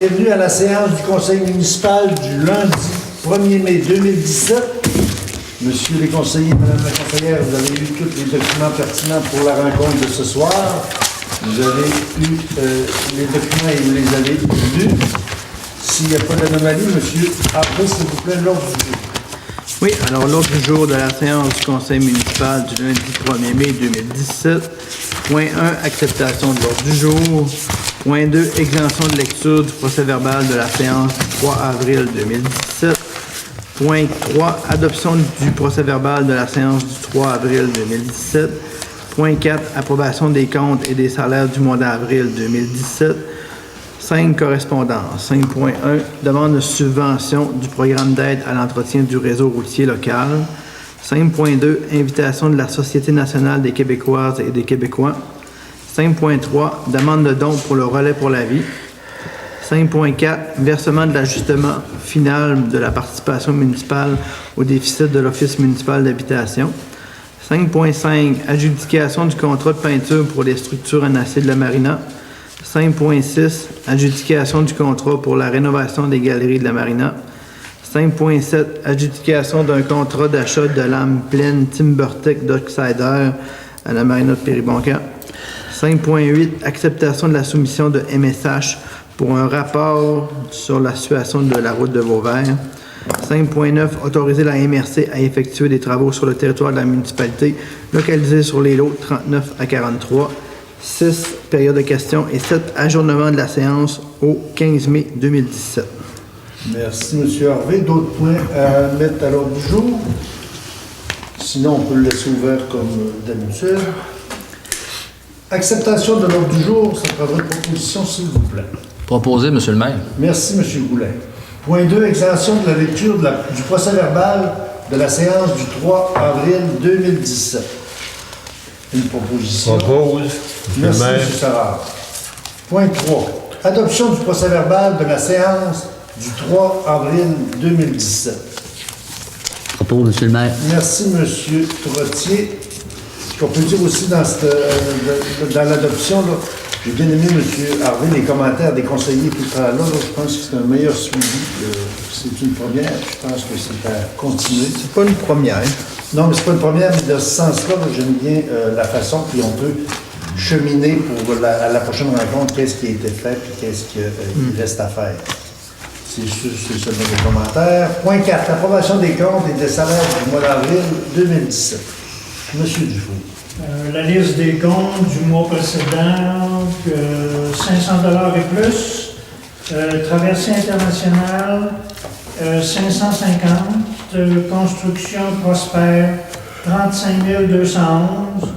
Bienvenue à la séance du conseil municipal du lundi 1er mai 2017. Monsieur les conseillers, madame la conseillère, vous avez eu tous les documents pertinents pour la rencontre de ce soir. Vous avez eu les documents et vous les avez lus. S'il n'y a pas d'anomalie, monsieur Harvey, s'il vous plaît, l'ordre du jour. Oui, alors l'ordre du jour de la séance du conseil municipal du lundi 1er mai 2017. Point 1, acceptation de l'ordre du jour. Point 2, exemption de lecture du procès-verbal de la séance du 3 avril 2017. Point 3, adoption du procès-verbal de la séance du 3 avril 2017. Point 4, approbation des comptes et des salaires du mois d'avril 2017. 5, correspondance. 5.1, demande de subvention du programme d'aide à l'entretien du réseau routier local. 5.2, invitation de la Société nationale des Québécoises et des Québécois. 5.3, demande de don pour le relais pour la vie. 5.4, versement de l'ajustement final de la participation municipale au déficit de l'Office municipal d'habitation. 5.5, adjudication du contrat de peinture pour les structures en acier de la Marina. 5.6, adjudication du contrat pour la rénovation des galeries de la Marina. 5.7, adjudication d'un contrat d'achat de lames pleines TimberTech d'Oxider à la Marina de Péribonka. 5.8, acceptation de la soumission de MSH pour un rapport sur la situation de la route de Vauvert. 5.9, autoriser la MRC à effectuer des travaux sur le territoire de la municipalité localisé sur les lots 39 à 43. 6, période de questions et 7, ajournement de la séance au 15 mai 2017. Merci, M. Harvey. D'autres points à mettre à l'ordre du jour? Sinon, on peut le laisser ouvert comme d'habitude. Acceptation de l'ordre du jour, ça prendra une proposition, s'il vous plaît. Proposé, M. le maire. Merci, M. Goulet. Point 2, exemption de la lecture du procès-verbal de la séance du 3 avril 2017. Une proposition. Propose. Merci, M. Sarard. Point 3, adoption du procès-verbal de la séance du 3 avril 2017. Propose, M. le maire. Merci, M. Trottier. Ce qu'on peut dire aussi dans l'adoption, j'ai bien aimé, M. Harvey, les commentaires des conseillers tout à l'heure. Je pense que c'est un meilleur suivi. C'est une première. Je pense que c'est à continuer. C'est pas une première. Non, mais c'est pas une première, mais dans ce sens-là, j'aime bien la façon, puis on peut cheminer pour à la prochaine rencontre, qu'est-ce qui a été fait, puis qu'est-ce qu'il reste à faire. C'est seulement des commentaires. Point 4, approbation des comptes et des salaires du mois d'avril 2017. Monsieur Dufour. La liste des comptes du mois précédent, 500 $ et plus. Traversée internationale, 550. Construction prospère, 35 211.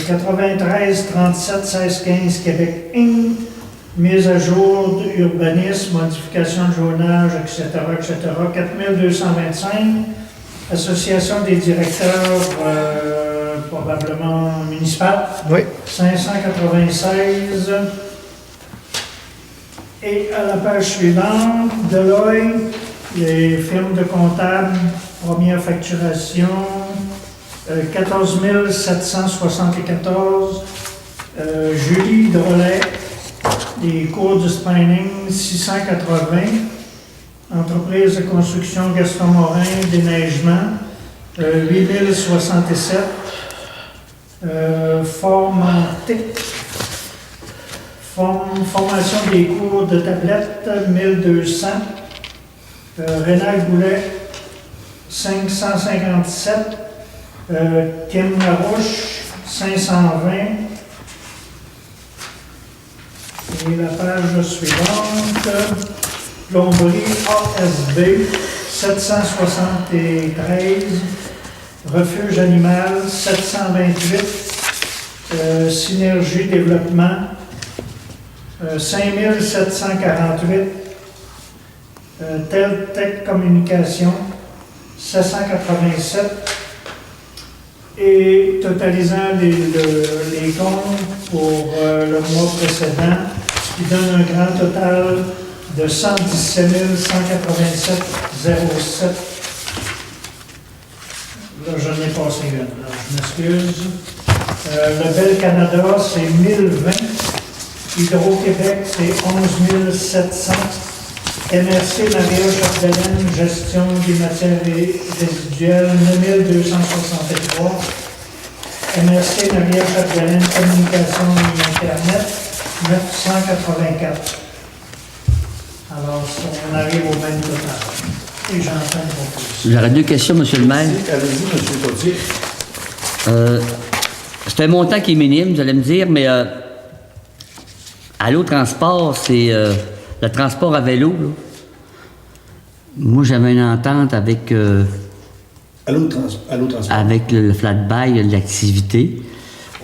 93 37 16 15 Québec Inc. Mise à jour d'urbanisme, modification de zonage, etc., 4 225. Association des directeurs, probablement municipal. Oui. 596. Et à la page suivante, Deloitte, les firmes de comptables, première facturation, 14 774. Julie Drolet, les cours de spinning, 680. Entreprise de construction Gaston Morin, déneigement, 8067. Formation des cours de tablettes, 1200. Rénal Goulet, 557. Kim Larouche, 520. Et la page suivante, plomberie ASB, 773. Refuge animal, 728. Synergie développement, 5748. Teltech communication, 787. Et totalisant les comptes pour le mois précédent, qui donne un grand total de 117 187,07. Là, j'en ai passé une. Là, je m'excuse. Le Bel Canada, c'est 1020. Hydro-Québec, c'est 11 700. MRC Maria-Chapdelaine, gestion des matières résiduelles, 9 263. MRC Maria-Chapdelaine, communication et Internet, 984. Alors, on arrive au même total. Et j'entends beaucoup. J'aurais deux questions, monsieur le maire. Allez-y, monsieur Cloutier. C'est un montant qui est minime, vous allez me dire, mais Allô Transport, c'est le transport à vélo. Là. Moi, j'avais une entente avec, Allô, transport. avec le flat-by de l'activité.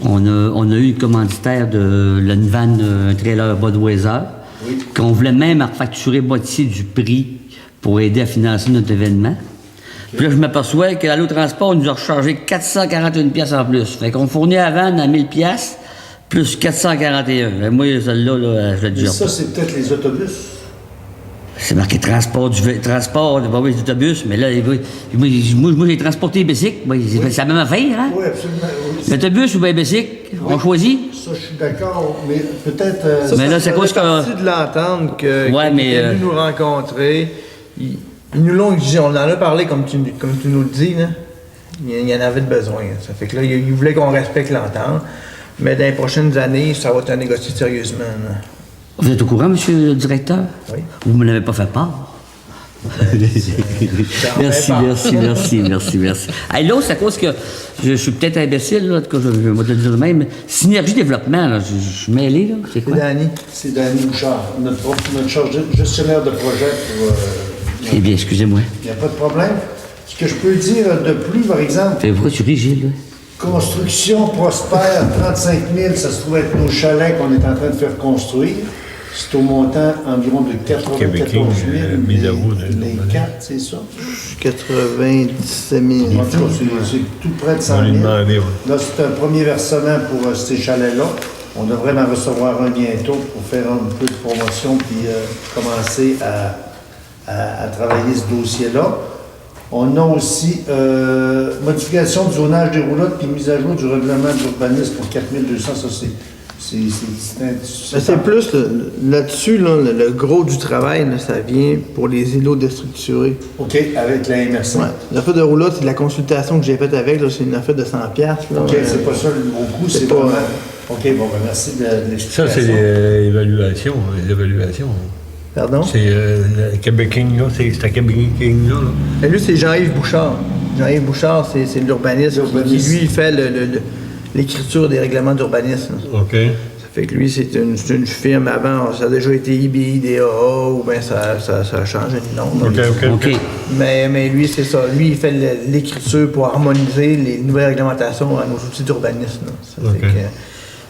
On a eu une commanditaire de une van, un trailer Budweiser, Oui. qu'on voulait même refacturer moitié du prix pour aider à financer notre événement. Puis là, je m'aperçois que Allô Transport nous a rechargé 441 pièces en plus. Fait qu'on fournit la vanne à 1000 pièces plus 441. Et moi, celle-là, là, je l'ai Mais déjà ça, pas. c'est peut-être les autobus. C'est marqué transport bah oui, des autobus, mais là, moi j'ai transporté les bicycles. C'est la même affaire, hein? Oui, absolument. Oui. L'autobus ou bien les bicycles, on choisit. Ça, je suis d'accord, mais peut-être... Mais là, c'est quoi ce que... partie de l'entente que Ouais, qu'ils mais, étaient venus nous rencontrer. Ils nous l'ont dit, on en a parlé comme tu nous le dis, là. Il y en avait de besoin. Ça fait que là, ils voulaient qu'on respecte l'entente. Mais dans les prochaines années, ça va être à négocier sérieusement. Là. Vous êtes au courant, monsieur le directeur? Oui. Vous ne me l'avez pas fait part? Merci. Hey, là, c'est à cause que je suis peut-être imbécile, là, en tout cas, je vais te le dire de même. Synergie développement, là, je suis mêlé, là. C'est C'est quoi? Danny. C'est Danny Bouchard, notre gestionnaire de projet pour... Eh bien, excusez-moi. Il n'y a pas de problème. Ce que je peux dire de plus, par exemple, Pourquoi tu ris, Gilles, là? construction prospère, 35 000, ça se trouve être nos chalets qu'on est en train de faire construire. C'est au montant environ de 94 000. mis à vous, Les 4, c'est ça? 97 000. En tout cas, c'est tout près de 100 On lui 000. demandait, ouais. Là, c'est un premier versement pour ces chalets-là. On devrait en recevoir un bientôt pour faire un peu de promotion puis commencer à travailler ce dossier-là. On a aussi modification du zonage des roulottes puis mise à jour du règlement d'urbanisme pour 4 200. Ça, C'est plus là-dessus, là, le gros du travail, là, ça vient pour les îlots déstructurés. OK, avec la MRC. Ouais. L'affaire de roulotte, c'est de la consultation que j'ai faite avec, là, c'est une affaire de 100$. Là, OK, c'est pas ça le gros coût, c'est c'est pas- vraiment... OK, bon, ben merci de l'explication. Ça, c'est l'évaluation. Les évaluations. Pardon? C'est le Québéking, là. C'est à Québéking, là. Et lui, c'est Jean-Yves Bouchard. Jean-Yves Bouchard, c'est l'urbaniste qui, lui, il fait l'écriture des règlements d'urbanisme. OK. Ça fait que lui, c'est une firme avant, ça a déjà été IBI, DAA, ou bien ça a changé de nom. OK. Mais lui, c'est ça. Lui, il fait l'écriture pour harmoniser les nouvelles réglementations à nos outils d'urbanisme. Là. Ça fait OK.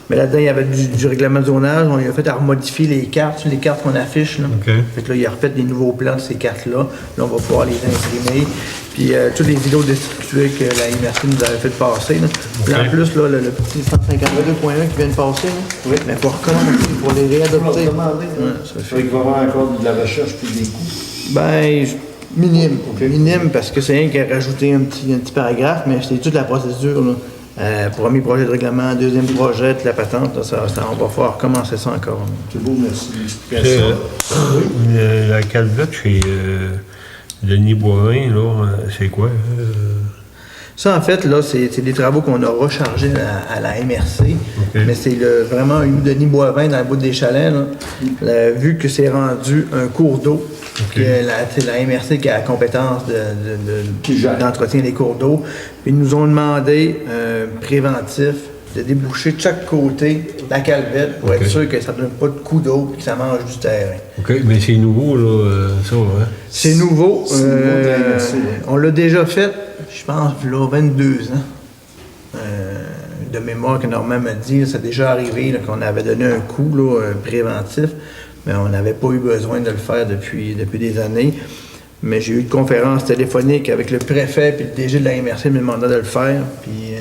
mais là-dedans, il y avait du règlement de zonage. On lui a fait à remodifier les cartes qu'on affiche. Là. OK. Fait que là, il a refait des nouveaux plans de ces cartes-là. Là, on va pouvoir les imprimer. Puis tous les vidéos destituées que la MRC nous avait fait passer. Là. Puis en plus, là, le petit 152.1 qui vient de passer, là, Oui. mais il faut recommencer pour les On va réadopter. demander. Ouais, ça Fait qu'il va y avoir encore de la recherche puis des coûts. Ben, minime. OK. Minime parce que c'est rien qu'à rajouter un petit paragraphe, mais c'est toute la procédure. Là. Premier projet de règlement, deuxième projet, toute la patente, là, on va pouvoir commencer ça encore. C'est beau, merci de C'est, l'explication. la calvette chez Denis Boivin, là, c'est quoi? Ça, en fait, là, c'est des travaux qu'on a rechargés à la MRC, OK. mais c'est vraiment eu Denis Boivin dans le bout des chalets, là, vu que c'est rendu un cours d'eau, que c'est la MRC qui a la compétence Qui gère. d'entretien des cours d'eau, puis ils nous ont demandé préventif de déboucher de chaque côté la calvette pour OK. être sûr que ça ne donne pas de coup d'eau et que ça mange du terrain. OK, mais c'est nouveau, là, ça, hein? C'est nouveau. C'est nouveau de la MRC, ouais. On l'a déjà fait, je pense, là, 22 ans. De mémoire que Normand m'a dit, c'est déjà arrivé là, qu'on avait donné un coup là, préventif, mais on n'avait pas eu besoin de le faire depuis des années. Mais j'ai eu une conférence téléphonique avec le préfet et le DG de la MRC me demandait de le faire, puis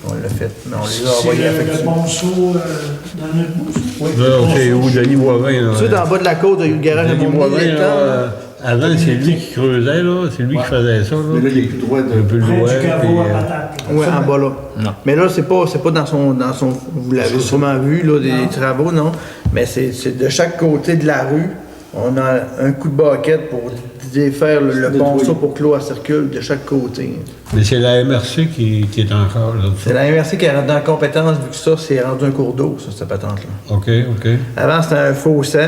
on l'a fait. Mais on les a C'est envoyés le effectivement. bon saut dans notre bout. Oui. Non, c'est où Denis Boivin, là? Tu sais, dans le bas de la côte, il y a eu le garage à Denis Montmagny, Boivin, là, là, Avant, c'est lui qui creusait, là. C'est lui qui faisait ça, là. Mais là, il n'y a plus le droit de... Il a plus le Près droit. du caveau à puis, patate. Oui, en bas là. Non. Mais là, c'est pas dans son. Vous l'avez sûrement vu, là, des travaux, non? Mais c'est de chaque côté de la rue, on a un coup de baquette pour défaire le ponceau pour que l'eau elle circule de chaque côté. mais c'est la MRC qui est encore là. C'est la MRC qui est dans la compétence, vu que ça, c'est rendu un cours d'eau, ça, cette patente-là. OK, OK. Avant, c'était un fossé,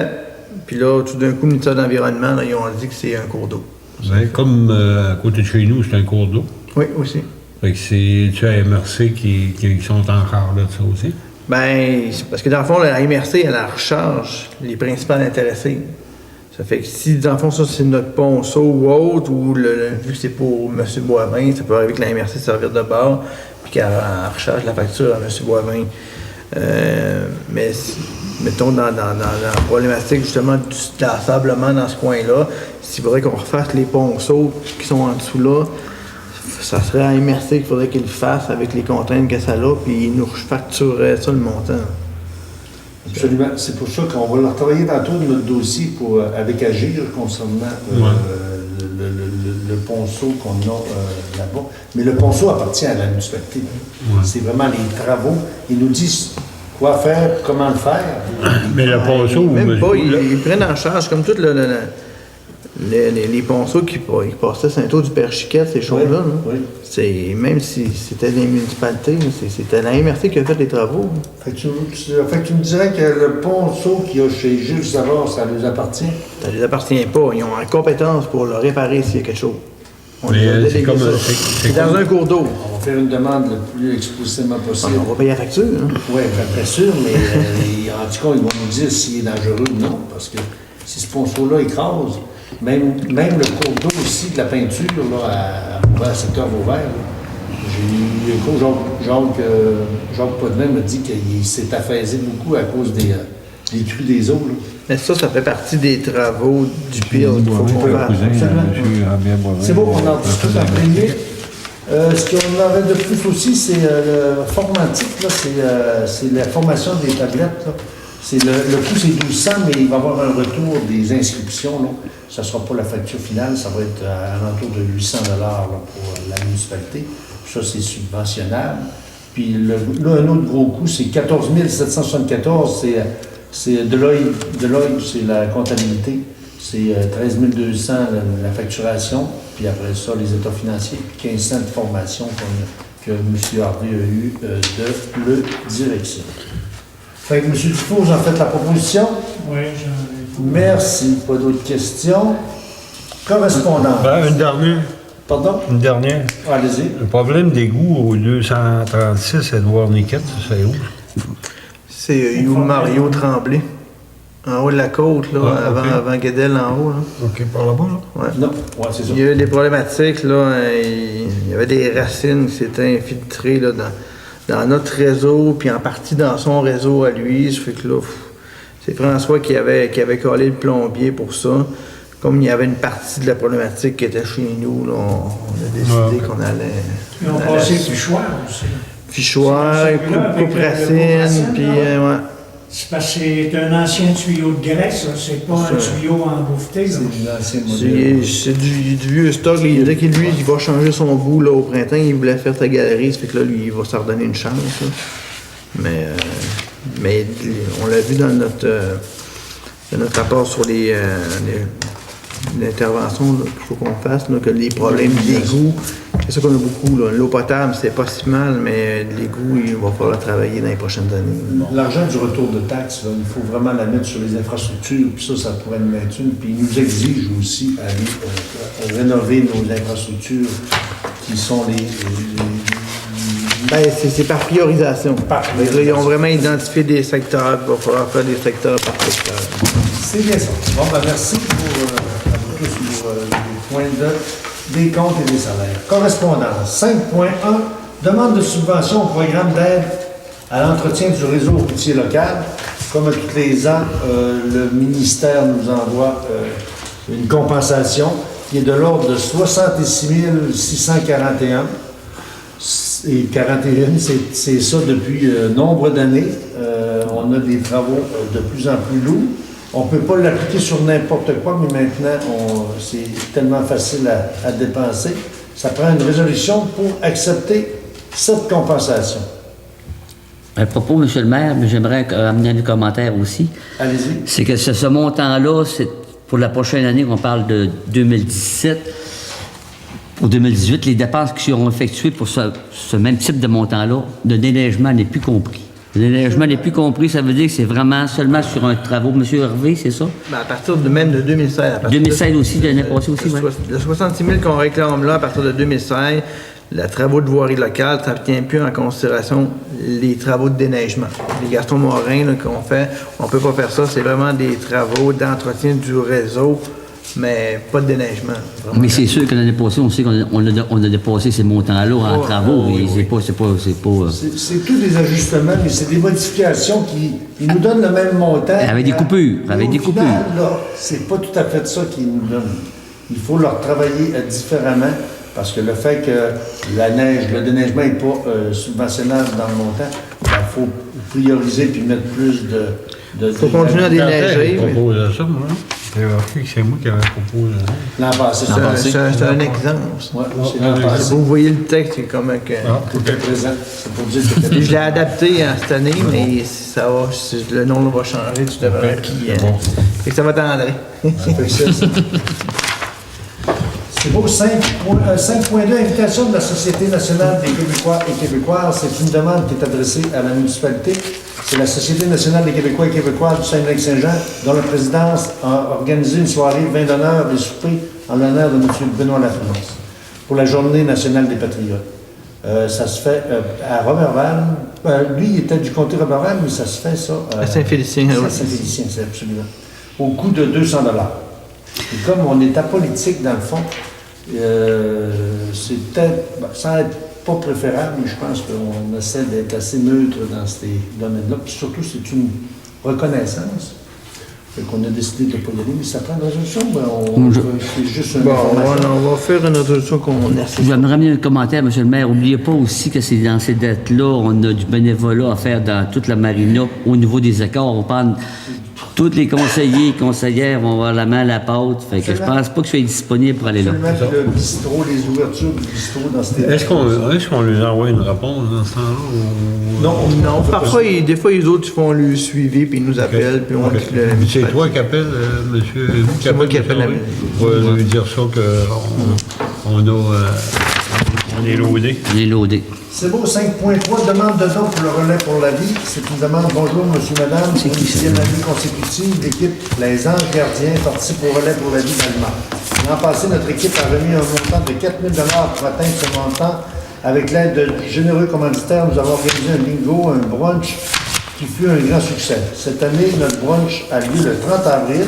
puis là, tout d'un coup, le ministère de l'Environnement, là, ils ont dit que c'est un cours d'eau. Ben, comme à côté de chez nous, c'est un cours d'eau. Oui, aussi. Fait que c'est la MRC qui sont encore là de ça aussi. Ben, c'est parce que dans le fond, la MRC, elle la recharge les principaux intéressés. Ça fait que si, dans le fond, ça, c'est notre ponceau ou autre, ou vu que c'est pour M. Boivin, ça peut arriver que la MRC servir de bord, puis qu'elle recharge la facture à M. Boivin. Mais, mettons, dans la problématique, justement, du l'assablement dans ce coin-là, s'il faudrait qu'on refasse les ponceaux qui sont en dessous là, ça serait à MRC qu'il faudrait qu'il le fasse avec les contraintes que ça a, puis il nous facturerait ça le montant. Absolument. C'est pour ça qu'on va le retravailler tantôt de notre dossier avec Agir concernant le ponceau qu'on a là-bas. Mais le ponceau appartient à la municipalité. Ouais. C'est vraiment les travaux. Ils nous disent quoi faire, comment le faire. Mais le ponceau, Même pas, là, ils prennent en charge comme tous les ponceaux qui passaient Saint-Ouen du Père Chiquette, ces choses-là. là. Oui. Même si c'était des municipalités, là, c'était la MRC qui a fait les travaux. Fait que tu me dirais que le ponceau qu'il y a chez Jules Savard, ça nous appartient? Ça ne les appartient pas. Ils ont la compétence pour le réparer s'il y a quelque chose. On Mais, les a c'est délégués comme- ça. c'est C'est dans comme- un cours d'eau. On va faire une demande le plus explicitement possible. On va payer la facture. Hein. Oui, bien sûr, mais en tout cas, ils vont nous dire s'il est dangereux ou non, parce que si ce ponceau-là écrase, même le cours d'eau aussi de la peinture, là, à secteur Vauvert, là, j'ai eu un cours, Jacques Potvin m'a dit qu'il s'est affaissé beaucoup à cause des crues des eaux. Là. Mais ça fait partie des travaux du pire qu'il faut qu'on fasse. C'est beau qu'on en discute en premier. Ce qu'on aurait de plus aussi, c'est le formatique, là, c'est la formation des tablettes. Là. Le coût, c'est 1200, mais il va y avoir un retour des inscriptions. Là. Ça ne sera pas la facture finale, ça va être à l'entour de 800 là, pour la municipalité. Ça, c'est subventionnable. Puis là, un autre gros coût, c'est 14 774, c'est Deloitte, c'est la comptabilité. C'est 13 200 la facturation, puis après ça, les états financiers, puis 1500 de formation que M. Harvey a eu de le direction. Fait que M. Dufour, vous en faites la proposition. Oui, j'en ai. Merci. Pas d'autres questions. Correspondance. Ben, une dernière. Pardon? Une dernière. Allez-y. Le problème d'égout au 236 Edouard Niquette, c'est où? C'est Mario Tremblay. En haut de la côte, là, Ah, ok. avant Guédel, en haut. Là. OK, par là-bas, là. Ouais. Non, ouais, c'est ça. Il y a eu des problématiques, là. Il y avait des racines qui s'étaient infiltrées là, dans notre réseau, puis en partie dans son réseau à lui. Ça fait que là, c'est François qui avait collé le plombier pour ça. Comme il y avait une partie de la problématique qui était chez nous, là, on a décidé Ouais. qu'on allait. Ils ont passé Fichoir aussi. Fichoir, C'est pour ça que là, avec coupe le racine, racine, puis là, ouais. C'est parce que c'est un ancien tuyau de graisse, ça. C'est pas un tuyau embouffeté. là. C'est l'ancien modèle. C'est du vieux stock. Il dit que lui, il va changer son bout là, au printemps. Il voulait faire sa galerie. Ça fait que là, lui, il va s'en redonner une chance. Là. Mais on l'a vu dans notre rapport sur l'intervention qu'il faut qu'on fasse, là, que les problèmes d'égout, c'est ça qu'on a beaucoup. Là. L'eau potable, c'est pas si mal, mais l'égout, il va falloir travailler dans les prochaines années. L'argent du retour de taxes, là, il faut vraiment la mettre sur les infrastructures, puis ça pourrait nous mettre une. Puis ils nous exigent aussi à rénover nos infrastructures qui sont Ben, c'est par priorisation. Par Fait que là, ils ont vraiment identifié des secteurs, il va falloir faire des secteurs par secteur. C'est bien ça. Bon, ben merci à vous tous pour les points des comptes et des salaires. Correspondance 5.1, demande de subvention au programme d'aide à l'entretien du réseau routier local. Comme à tous les ans, le ministère nous envoie une compensation qui est de l'ordre de 66 641. Et 41, c'est ça depuis nombre d'années. On a des travaux de plus en plus lourds. On ne peut pas l'appliquer sur n'importe quoi, mais maintenant, c'est tellement facile à dépenser. Ça prend une résolution pour accepter cette compensation. À propos, M. le maire, mais j'aimerais amener un commentaire aussi. Allez-y. C'est que ce montant-là, c'est pour la prochaine année, on parle de 2017. Pour 2018, les dépenses qui seront effectuées pour ce même type de montant-là, de déneigement n'est plus compris. Le déneigement n'est plus compris, ça veut dire que c'est vraiment seulement sur un travaux. M. Hervé, c'est ça? Ben, à partir même de 2016. 2016 aussi, de l'année passée aussi, oui. Le 66 000 qu'on réclame là, à partir de 2016, les travaux de voirie locale, ça ne tient plus en considération les travaux de déneigement. Les Gaston Morin là, qu'on fait, on ne peut pas faire ça. C'est vraiment des travaux d'entretien du réseau, mais pas de déneigement. Vraiment. Mais c'est sûr que l'année passée, on sait qu'on a dépassé ces montants-là en travaux. oui, et oui. c'est pas. C'est tous des ajustements, mais c'est des modifications qui nous donnent le même montant. Avec des coupures, Mais avec au des final, coupures. là, c'est pas tout à fait ça qu'ils nous donnent. Il faut leur travailler différemment parce que le fait que la neige, le déneigement n'est pas subventionnable dans le montant, il faut prioriser puis mettre plus de... Faut continuer à déneiger. Je propose ça, moi. J'ai remarqué que c'est moi qui avais proposé ça. L'an passé, C'est un exemple. ça. Ouais, c'est l'an passé. Vous voyez le texte, c'est comme un... C'était présent. C'est pour dire que Puis je l'ai adapté cette année, mais ça va, le nom va changer, tu devrais. C'est bon. Fait que ça va t'entrer. C'est beau, 5.2, invitation de la Société nationale des Québécois et Québécoises. C'est une demande qui est adressée à la municipalité. C'est la Société nationale des Québécois et Québécoises du Saguenay-Lac-Saint-Jean, dont la présidence a organisé une soirée vin d'honneur et souper en l'honneur de M. Benoît Lafrance pour la Journée nationale des Patriotes. Ça se fait à Roberval. Lui, il était du comté Roberval, mais ça se fait, ça... À Saint-Félicien. À Saint-Félicien, c'est absolument. Au coût de 200 $. Et comme on est apolitique, dans le fond, c'est peut-être, sans être pas préférable, mais je pense qu'on essaie d'être assez neutre dans ces domaines-là. Puis surtout, c'est une reconnaissance. Fait qu'on a décidé de ne pas y aller, mais ça prend une résolution, c'est juste une information. On va faire une résolution qu'on Je vais me ramener un commentaire, M. le maire. N'oubliez pas aussi que c'est dans ces dettes-là, on a du bénévolat à faire dans toute la marina au niveau des accords. On parle tous les conseillers et conseillères vont avoir la main à la pâte. Fait que je pense pas que je sois disponible pour aller là. Seulement le bistrot, les ouvertures du bistrot dans ces... Est-ce qu'on leur envoie une réponse dans ce temps-là? Ou... Non, parfois, des fois, les autres, ils font le suivi, puis ils nous appellent, puis on dit que C'est toi qui appelles, monsieur? C'est moi qui appelle. Pour lui dire ça on est loadé. On est loadé. C'est beau, 5.3, demande de don pour le relais pour la vie. C'est une demande, bonjour monsieur, madame, pour une 10e année consécutive, l'équipe Les Anges Gardiens participe au relais pour la vie d'Allemagne. L'an passé, notre équipe a remis un montant de 4 000 $ pour atteindre ce montant. Avec l'aide de généreux commanditaires, nous avons organisé un bingo, un brunch qui fut un grand succès. Cette année, notre brunch a lieu le 30 avril.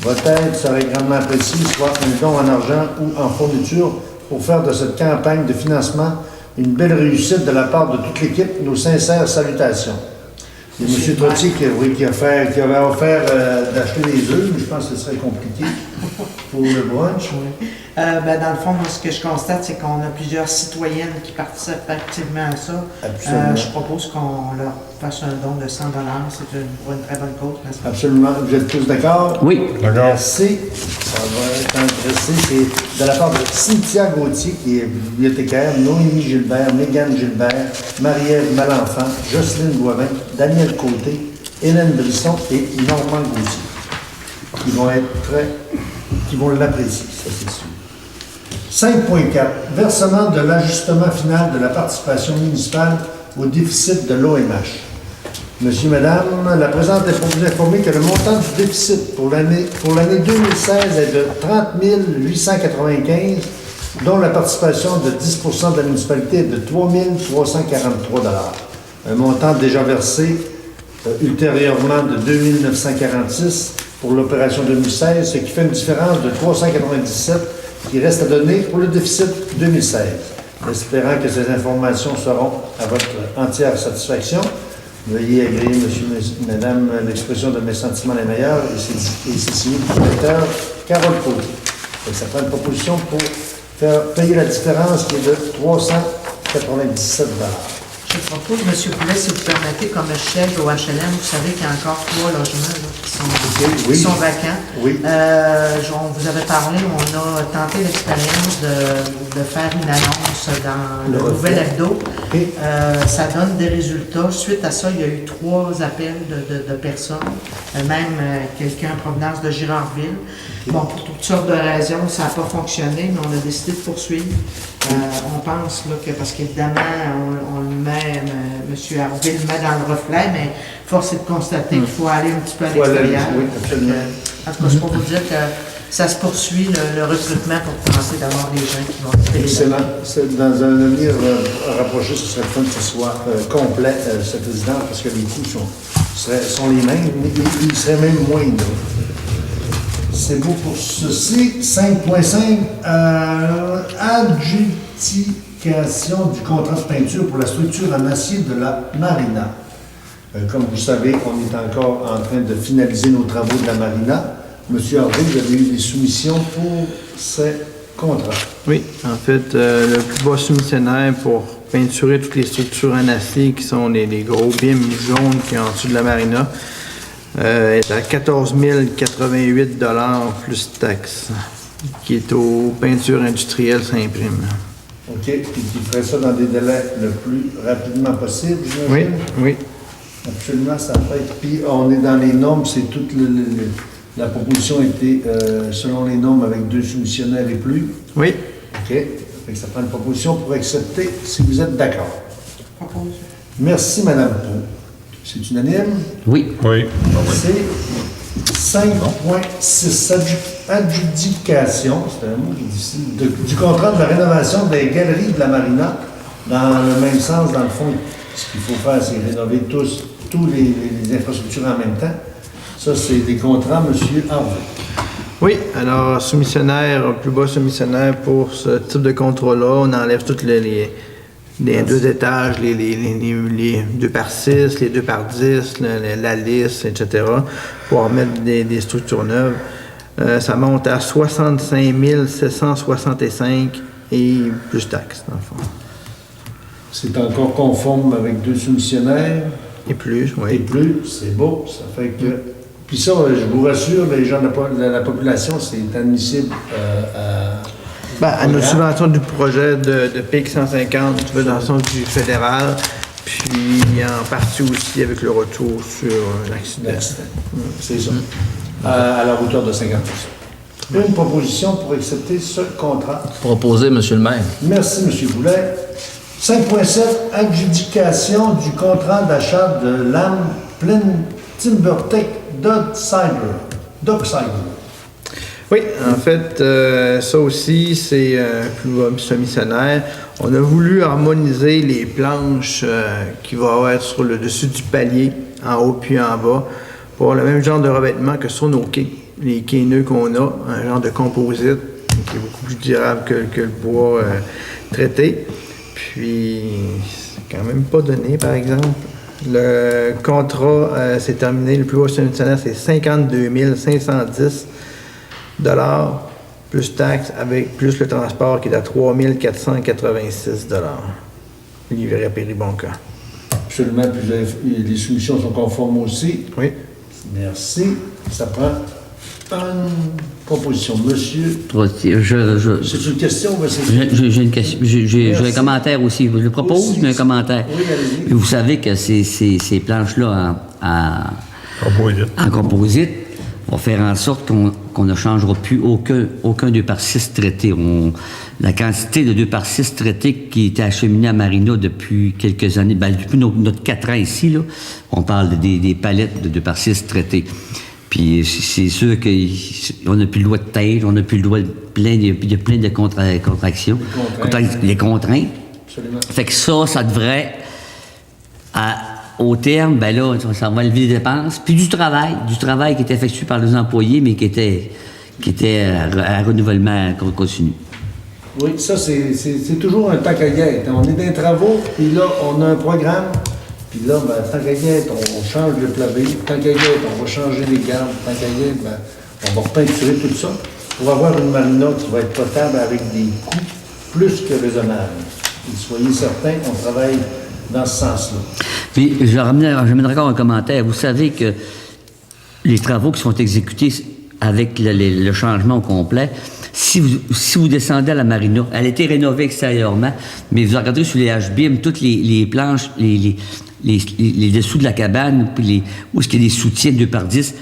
Votre aide serait grandement appréciée, soit un don en argent ou en fourniture, pour faire de cette campagne de financement une belle réussite de la part de toute l'équipe. Nos sincères salutations. Il y a M. Trottier qui avait offert d'acheter des œufs, mais je pense que ce serait compliqué pour le brunch. Oui. Dans le fond, moi, ce que je constate, c'est qu'on a plusieurs citoyennes qui participent activement à ça. Absolument. Je propose qu'on leur fasse un don de 100 $. C'est pour une très bonne cause, n'est-ce pas? Absolument. Vous êtes tous d'accord? Oui. Merci. Ça va être intéressé. C'est de la part de Cynthia Gauthier, qui est bibliothécaire, Noémie Gilbert, Mégane Gilbert, Marie-Ève Malenfant, Jocelyne Boivin, Daniel Côté, Hélène Brisson et Normand Gauthier, qui vont l'apprécier, ça c'est sûr. 5.4. Versement de l'ajustement final de la participation municipale au déficit de l'OMH. Monsieur, Madame, la présente est pour vous informer que le montant du déficit pour l'année 2016 est de 30 895, dont la participation de 10 % de la municipalité est de 3 343 $. Un montant déjà versé ultérieurement de 2 946 pour l'opération 2016, ce qui fait une différence de 397 qui reste à donner pour le déficit 2016. Espérant que ces informations seront à votre entière satisfaction, veuillez agréer, monsieur, madame, l'expression de mes sentiments les meilleurs, et c'est signé du directeur Carole Côté. Ça prend une proposition pour faire payer la différence qui est de 397 $. Je propose, M. Poulet, si vous permettez, comme chef au HLM, vous savez qu'il y a encore 3 logements là, qui sont vacants. Oui. On vous avait parlé, on a tenté l'expérience de faire une annonce dans le Nouvel Hebdo. Ça donne des résultats. Suite à ça, il y a eu 3 appels de personnes, même quelqu'un en provenance de Girardville. Bon, pour toutes sortes de raisons, ça n'a pas fonctionné, mais on a décidé de poursuivre. On pense là, que, parce qu'évidemment, on le met, M. Harvey le met dans le reflet, mais force est de constater qu'il faut aller un petit peu à l'extérieur. Oui, absolument. En tout cas, c'est pour vous dire que ça se poursuit, le recrutement, pour tenter d'avoir des gens qui vont être excellent. Dans un avenir rapproché, ce serait fun que ce soit complet, cette résidence, parce que les coûts sont les mêmes, mais ils seraient même moindres. C'est beau pour ceci. 5.5, adjudication du contrat de peinture pour la structure en acier de la marina. Comme vous savez, on est encore en train de finaliser nos travaux de la marina. Monsieur Harvey, vous avez eu des soumissions pour ces contrats. Oui, en fait, le plus bas soumissionnaire pour peinturer toutes les structures en acier, qui sont les gros bimes jaunes qui sont en dessous de la marina, est à 14 088 $ plus taxes, qui est aux peintures industrielles Saint-Prime. OK. Puis qui ferait ça dans des délais le plus rapidement possible, Oui, j'imagine? oui. Absolument, ça fait. Puis on est dans les normes, c'est toute la proposition a été selon les normes avec 2 soumissionnaires et plus. Oui. OK. Fait que ça prend une proposition pour accepter si vous êtes d'accord. Propose. Merci, Mme Pau. C'est unanime? Oui. Oui. C'est 5.6, adjudication, c'est un mot qui est difficile, du contrat de la rénovation des galeries de la marina, dans le même sens, dans le fond, ce qu'il faut faire, c'est rénover tous les infrastructures en même temps. Ça, c'est des contrats, M. Harvey. Oui, alors, soumissionnaire, plus bas soumissionnaire pour ce type de contrat-là, on enlève toutes les 2 étages, les 2 par 6, les 2 par 10, la liste, etc., pour mettre des structures neuves. Ça monte à 65 765 et plus taxes, dans le fond. C'est encore conforme avec 2 soumissionnaires. Et plus, oui. Et plus, c'est beau, ça fait que... Puis ça, je vous rassure, les gens de la population, c'est admissible À notre subvention du projet de PIC 150, subvention du fédéral, puis en partie aussi avec le retour sur l'accident. C'est ça. À la hauteur de 50%. Une proposition pour accepter ce contrat. Proposé, Monsieur le maire. Merci, M. Boulet. 5.7, adjudication du contrat d'achat de lame pleine TimberTech Dockside. Oui, en fait, ça aussi, c'est plus bas soumissionnaire. On a voulu harmoniser les planches qui vont être sur le dessus du palier, en haut puis en bas, pour avoir le même genre de revêtement que sur nos quais, les quais nœuds qu'on a, un genre de composite qui est beaucoup plus durable que le bois traité. Puis, c'est quand même pas donné, par exemple. Le contrat s'est terminé, le plus bas soumissionnaire, c'est 52 510 $ plus taxes, avec plus le transport qui est à 3 486 $. Livré à Péribonca. Absolument, puis les soumissions sont conformes aussi. Oui. Merci. Ça prend une proposition. Monsieur, c'est une question ou J'ai une question. J'ai un commentaire aussi. Je le propose, Aussi. mais un commentaire. Oui, allez-y. Puis vous savez que ces planches-là en composite vont faire en sorte qu'on ne changera plus aucun 2 par 6 traité. La quantité de 2 par 6 traités qui était acheminée à Marina depuis quelques années, depuis notre 4 ans ici, là, on parle des palettes de 2 par 6 traités. Puis c'est sûr qu'on n'a plus le droit de teindre, on n'a plus le droit de il y a plein de contractions. Les contraintes. Absolument. Fait que ça devrait, au terme, là, ça va lever les dépenses. Puis du travail qui est effectué par les employés, mais qui était à renouvellement continu. Oui, ça, c'est toujours un temps qu'à guette. On est dans les travaux, puis là, on a un programme. Puis là, tant qu'à guette, on change le plavé. Tant qu'à guette, on va changer les gardes. Tant qu'à guette, on va repeinturer tout ça pour avoir une marina qui va être potable avec des coûts plus que raisonnables. Et soyez certains, on travaille dans ce sens-là. Puis, j'amènerai encore un commentaire. Vous savez que les travaux qui sont exécutés avec le changement au complet, si vous descendez à la marina, elle a été rénovée extérieurement, mais vous regardez sur les HBM, toutes les planches, les dessous de la cabane, puis où est-ce qu'il y a des soutiens 2x10,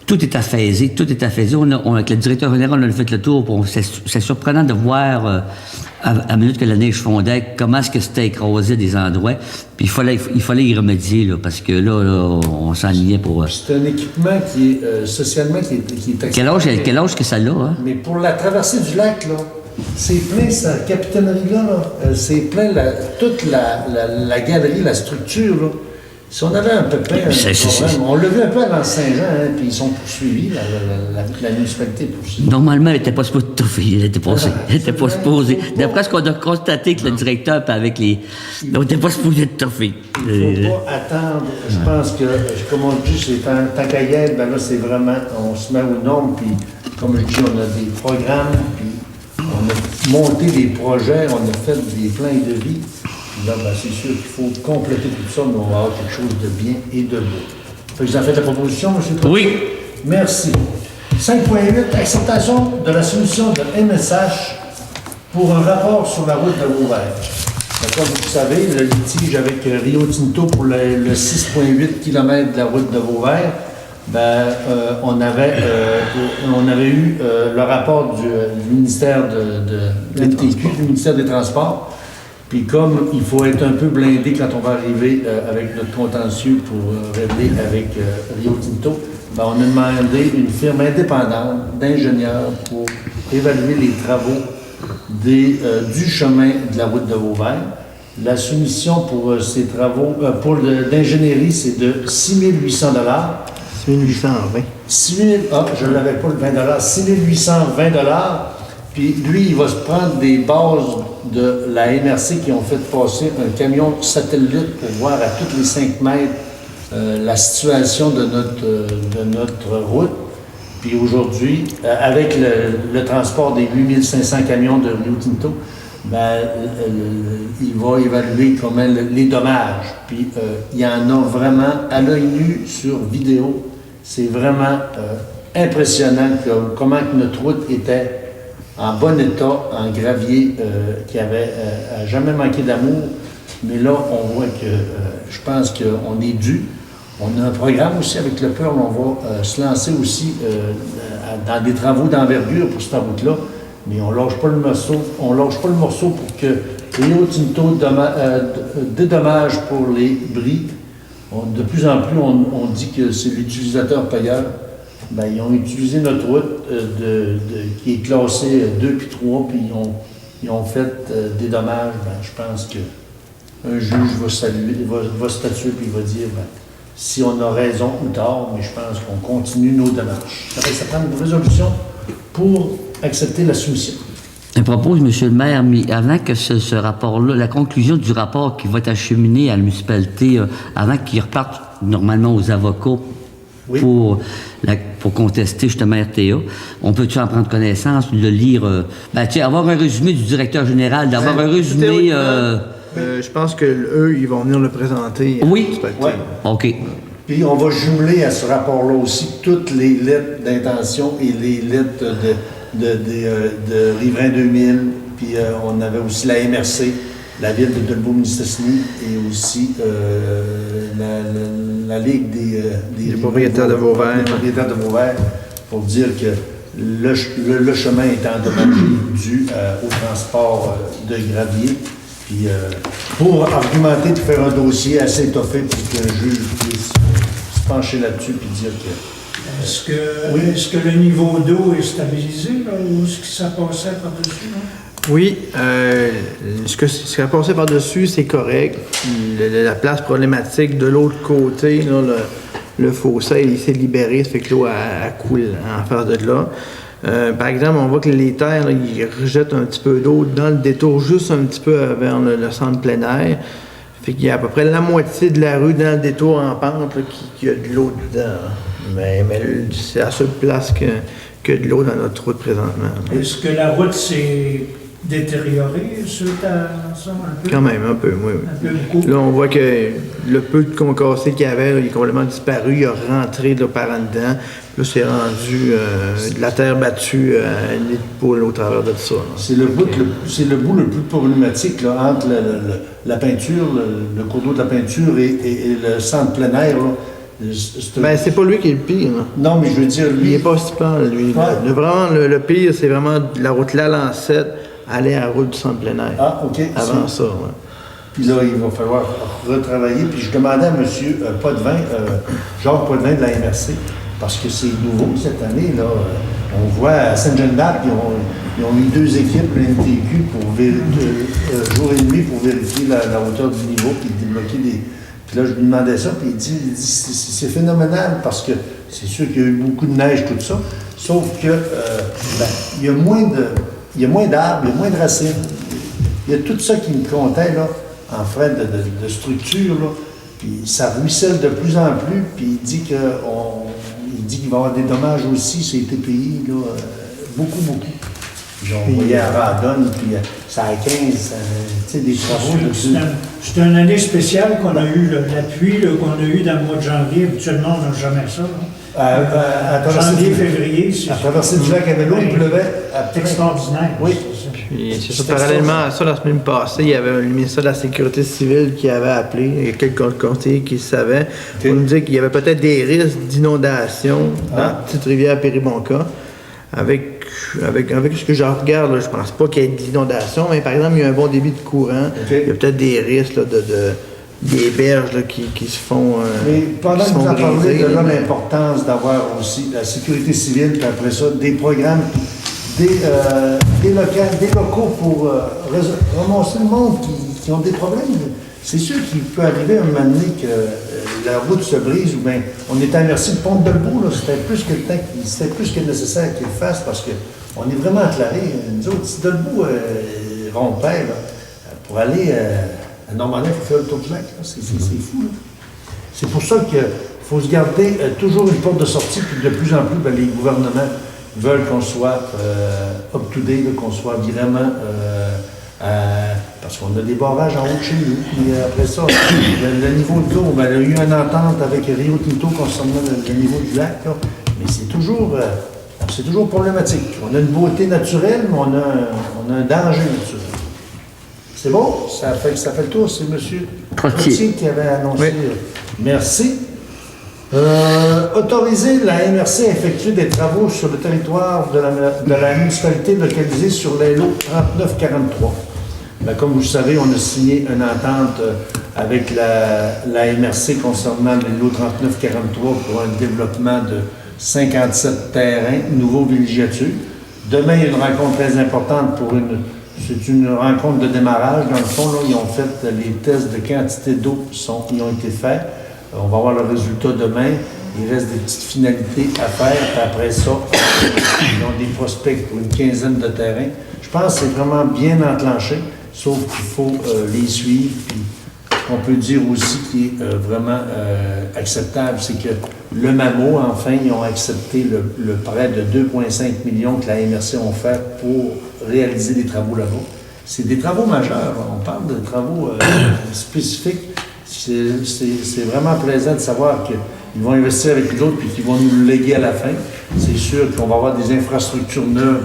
tout est affaisé, avec le directeur général, on a fait le tour, c'est surprenant de voir, à minute que la neige fondait, comment est-ce que c'était écrasé des endroits, puis il fallait y remédier, là, parce que là on s'enlignait pour... C'est un équipement qui est, socialement, qui est Quel âge que ça a, hein? Mais pour la traversée du lac, là, c'est plein, cette capitainerie-là, c'est plein, toute la galerie, la structure, là. Si on avait un peu près un problème, on l'a vu un peu avant Saint-Jean, hein, puis ils sont poursuivis, la municipalité poursuivie. Normalement, elle n'était pas supposée de toffer, elle n'était pas supposée. D'après ce qu'on a constaté que le directeur, puis avec les... On n'était pas supposé de toffer. Il ne faut pas attendre. Je pense que, comme on dit, c'est tant qu'à y être, ben là, c'est vraiment, on se met aux normes, puis comme je dis, on a des programmes, puis on a monté des projets, on a fait des plans de vie. Là, ben, c'est sûr qu'il faut compléter tout ça, mais on va avoir quelque chose de bien et de beau. Fait que vous en faites la proposition, M. le Président? Oui. Merci. 5.8, acceptation de la solution de MSH pour un rapport sur la route de Vauvert. Comme vous savez, le litige avec Rio Tinto pour le 6,8 km de la route de Vauvert, ben, on avait eu le rapport du ministère de l'MTQ, du ministère des Transports. Puis comme il faut être un peu blindé quand on va arriver avec notre contentieux pour régler avec Rio Tinto, ben, on a demandé une firme indépendante d'ingénieurs pour évaluer les travaux du chemin de la route de Vauvert. La soumission pour ces travaux, pour l'ingénierie, c'est de 6 800 $. 6 820. 6 000, je ne l'avais pas le 20 $, 6 820 $. Puis lui, il va se prendre des bases de la MRC qui ont fait passer un camion satellite pour voir à tous les 5 mètres la situation de notre route. Puis aujourd'hui, avec le transport des 8500 camions de Rio Tinto, ben, il va évaluer comment les dommages. Puis il y en a vraiment à l'œil nu sur vidéo. C'est vraiment impressionnant comment notre route était en bon état, en gravier, qui avait jamais manqué d'amour. Mais là, on voit que je pense qu'on est dû. On a un programme aussi avec le Pearl, on va se lancer aussi dans des travaux d'envergure pour cette route-là. Mais on lâche pas le morceau pour que Rio Tinto dédommage pour les bris. De plus en plus, on dit que c'est l'utilisateur payeur. Ben, ils ont utilisé notre route qui est classée 2 puis 3, puis ils ont fait des dommages. Ben, je pense qu'un juge va statuer puis il va dire ben, si on a raison ou tort, mais je pense qu'on continue nos démarches. Ça prend une résolution pour accepter la soumission. Je propose, M. le maire, mais avant que ce rapport-là, la conclusion du rapport qui va être acheminé à la municipalité, avant qu'il reparte normalement aux avocats oui. pour contester justement RTA, on peut-tu en prendre connaissance, le lire, avoir un résumé du directeur général, d'avoir un résumé... je pense qu'eux, ils vont venir le présenter. Oui? Ouais. OK. Puis on va jumeler à ce rapport-là aussi toutes les lettres d'intention et les lettres de Riverains 2000, puis on avait aussi la MRC, la ville de Dolbeau-Mistassini et aussi la Ligue des propriétaires de Vauvert. Les propriétaires de Vauvert, pour dire que le chemin est endommagé dû au transport de gravier. Puis pour argumenter et faire un dossier assez étoffé pour qu'un juge puisse se pencher là-dessus et dire que... Est-ce que le niveau d'eau est stabilisé, là, ou ce qui s'est passé par-dessus? Oui, ce qui a passé par-dessus, c'est correct. La place problématique de l'autre côté, là, le fossé, il s'est libéré, ça fait que l'eau coule en face de là. Par exemple, on voit que les terres, là, ils rejettent un petit peu d'eau dans le détour, juste un petit peu vers le centre plein air. Fait qu'il y a à peu près la moitié de la rue dans le détour en pente là, qui a de l'eau dedans. Mais c'est à la seule place que de l'eau dans notre route présentement. Est-ce que la route s'est détérioré suite à ça un peu? Quand même, un peu, oui. Un peu beaucoup. Là, on voit que le peu de concassé qu'il y avait, là, il est complètement disparu. Il a rentré là, par en dedans. Là, c'est rendu de la terre battue à une lit de poule au travers de ça. Là. C'est le bout le plus problématique là, entre la peinture, le cours d'eau de la peinture et le centre plein air. Là. Ben, c'est pas lui qui est le pire. Là. Non, mais je veux dire, Il lui... est pas si pâle, lui. Ouais. Vraiment, le pire, c'est vraiment la route Lalancette, aller à la route du centre plein air. Ah, OK. Avant ça, ouais. Puis là, il va falloir retravailler. Puis je demandais à M. Potvin, Jacques Potvin de la MRC, parce que c'est nouveau cette année, là. On voit à Sainte-Geneviève, ils ont mis 2 équipes, le NTQ, jour et nuit, pour vérifier la hauteur du niveau, puis débloquer des... Puis là, je lui demandais ça, puis il dit c'est phénoménal, parce que c'est sûr qu'il y a eu beaucoup de neige, tout ça, sauf que il y a moins d'arbres, il y a moins de racines. Il y a tout ça qui me comptait, là, en frais de structure, là, puis ça ruisselle de plus en plus, puis il dit qu'il va y avoir des dommages aussi sur les TPI, là, beaucoup. Puis on voyait à Radon, puis ça a 15, tu sais, des travaux dessus. C'est une année spéciale qu'on a eu, l'appui qu'on a eu dans le mois de janvier. Habituellement, on n'a jamais ça. Janvier, février, c'est à traverser du lac à vélo, il pleuvait. extraordinaire. Oui. Puis, c'est ça, parallèlement à ça, la semaine passée, il y avait le ministère de la Sécurité civile qui avait appelé, il y a quelques conseillers qui le savaient, pour nous dire qu'il y avait peut-être des risques d'inondation dans la petite rivière Péribonka. Avec ce que je regarde, là, je pense pas qu'il y ait d'inondation, mais par exemple, il y a un bon débit de courant. Il y a peut-être des risques là, des berges là, qui se font. Mais pendant qui que se vous font en parlez, briser, de là. l'importance d'avoir aussi la sécurité civile, puis après ça, des programmes, des locaux pour ramasser le monde qui ont des problèmes. C'est sûr qu'il peut arriver un moment donné que la route se brise ou bien on est à merci de Pont de Belbeau, c'était plus que nécessaire qu'il le fasse parce qu'on est vraiment acclarés. Nous autres, si Delbeau rompait, là, pour aller à Normandie, il faut faire le tour du lac. C'est fou. Là. C'est pour ça qu'il faut se garder toujours une porte de sortie, puis de plus en plus, les gouvernements veulent qu'on soit up-to-date, qu'on soit vraiment... parce qu'on a des barrages en haut de chez nous. Puis après ça, le niveau de l'eau, il y a eu une entente avec Rio Tinto concernant le niveau du lac, là. Mais c'est toujours problématique. On a une beauté naturelle, mais on a un danger naturel. C'est bon? Ça fait le tour. C'est M. Trottier qui avait annoncé. Oui. Merci. Autoriser la MRC à effectuer des travaux sur le territoire de la municipalité localisée sur les lots 3943. Ben, comme vous le savez, on a signé une entente avec la MRC concernant les lots 3943 pour un développement de 57 terrains, nouveaux villégiatures. Demain, il y a une rencontre très importante c'est une rencontre de démarrage. Dans le fond, là, ils ont fait les tests de quantité d'eau qui ont été faits. On va voir le résultat demain. Il reste des petites finalités à faire. Puis après ça, ils ont des prospects pour une quinzaine de terrains. Je pense que c'est vraiment bien enclenché, sauf qu'il faut les suivre. Puis, ce qu'on peut dire aussi qui est vraiment acceptable, c'est que le MAMO, enfin, ils ont accepté le prêt de 2,5 millions que la MRC ont fait pour réaliser des travaux là-bas. C'est des travaux majeurs. On parle de travaux spécifiques. C'est vraiment plaisant de savoir qu'ils vont investir avec d'autres et qu'ils vont nous le léguer à la fin. C'est sûr qu'on va avoir des infrastructures neuves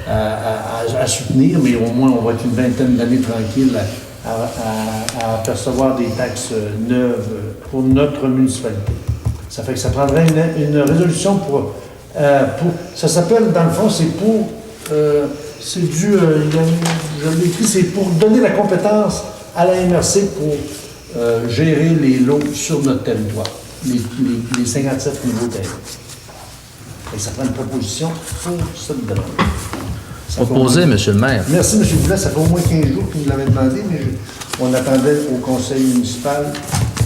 à soutenir, mais au moins on va être une vingtaine d'années tranquilles à percevoir des taxes neuves pour notre municipalité. Ça fait que ça prendrait une résolution pour ça s'appelle, dans le fond, je l'ai écrit, c'est pour donner la compétence à la MRC pour gérer les lots sur notre territoire, les 57 nouveaux terrains. Et ça prend une proposition pour cette demande. Proposé, M. le maire. Merci, M. Boulet. Ça fait au moins 15 jours qu'il nous l'avait demandé, mais on attendait au conseil municipal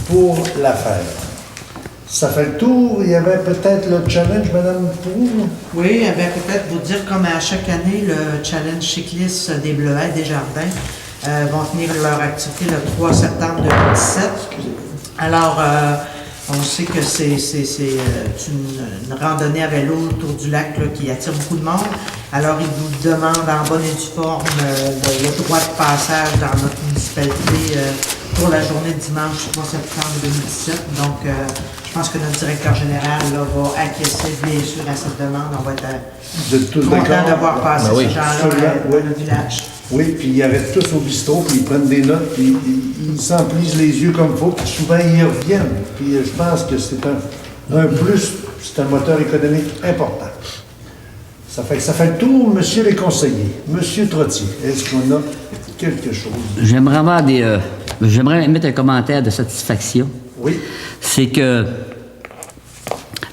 pour la faire. Ça fait le tour. Il y avait peut-être le challenge, Mme Proulx. Oui, peut-être vous dire, comme à chaque année, le challenge cycliste des Bleuets des Jardins vont tenir leur activité le 3 septembre 2017. Alors, On sait que c'est une randonnée à vélo autour du lac là, qui attire beaucoup de monde. Alors, ils vous demandent en bonne et due forme le droit de passage dans notre municipalité pour la journée de dimanche 3 septembre 2017. Donc, je pense que notre directeur général là, va acquiescer bien sûr à cette demande. On va être content d'avoir passé Ben oui. ces gens-là dans le village. Oui, puis ils arrêtent tous au bistrot, puis ils prennent des notes, puis ils s'emplissent les yeux comme il faut, puis souvent ils reviennent. Puis je pense que c'est un plus, c'est un moteur économique important. Ça fait le tour, monsieur les conseillers. Monsieur Trottier, est-ce qu'on a quelque chose? J'aimerais mettre un commentaire de satisfaction. Oui. C'est que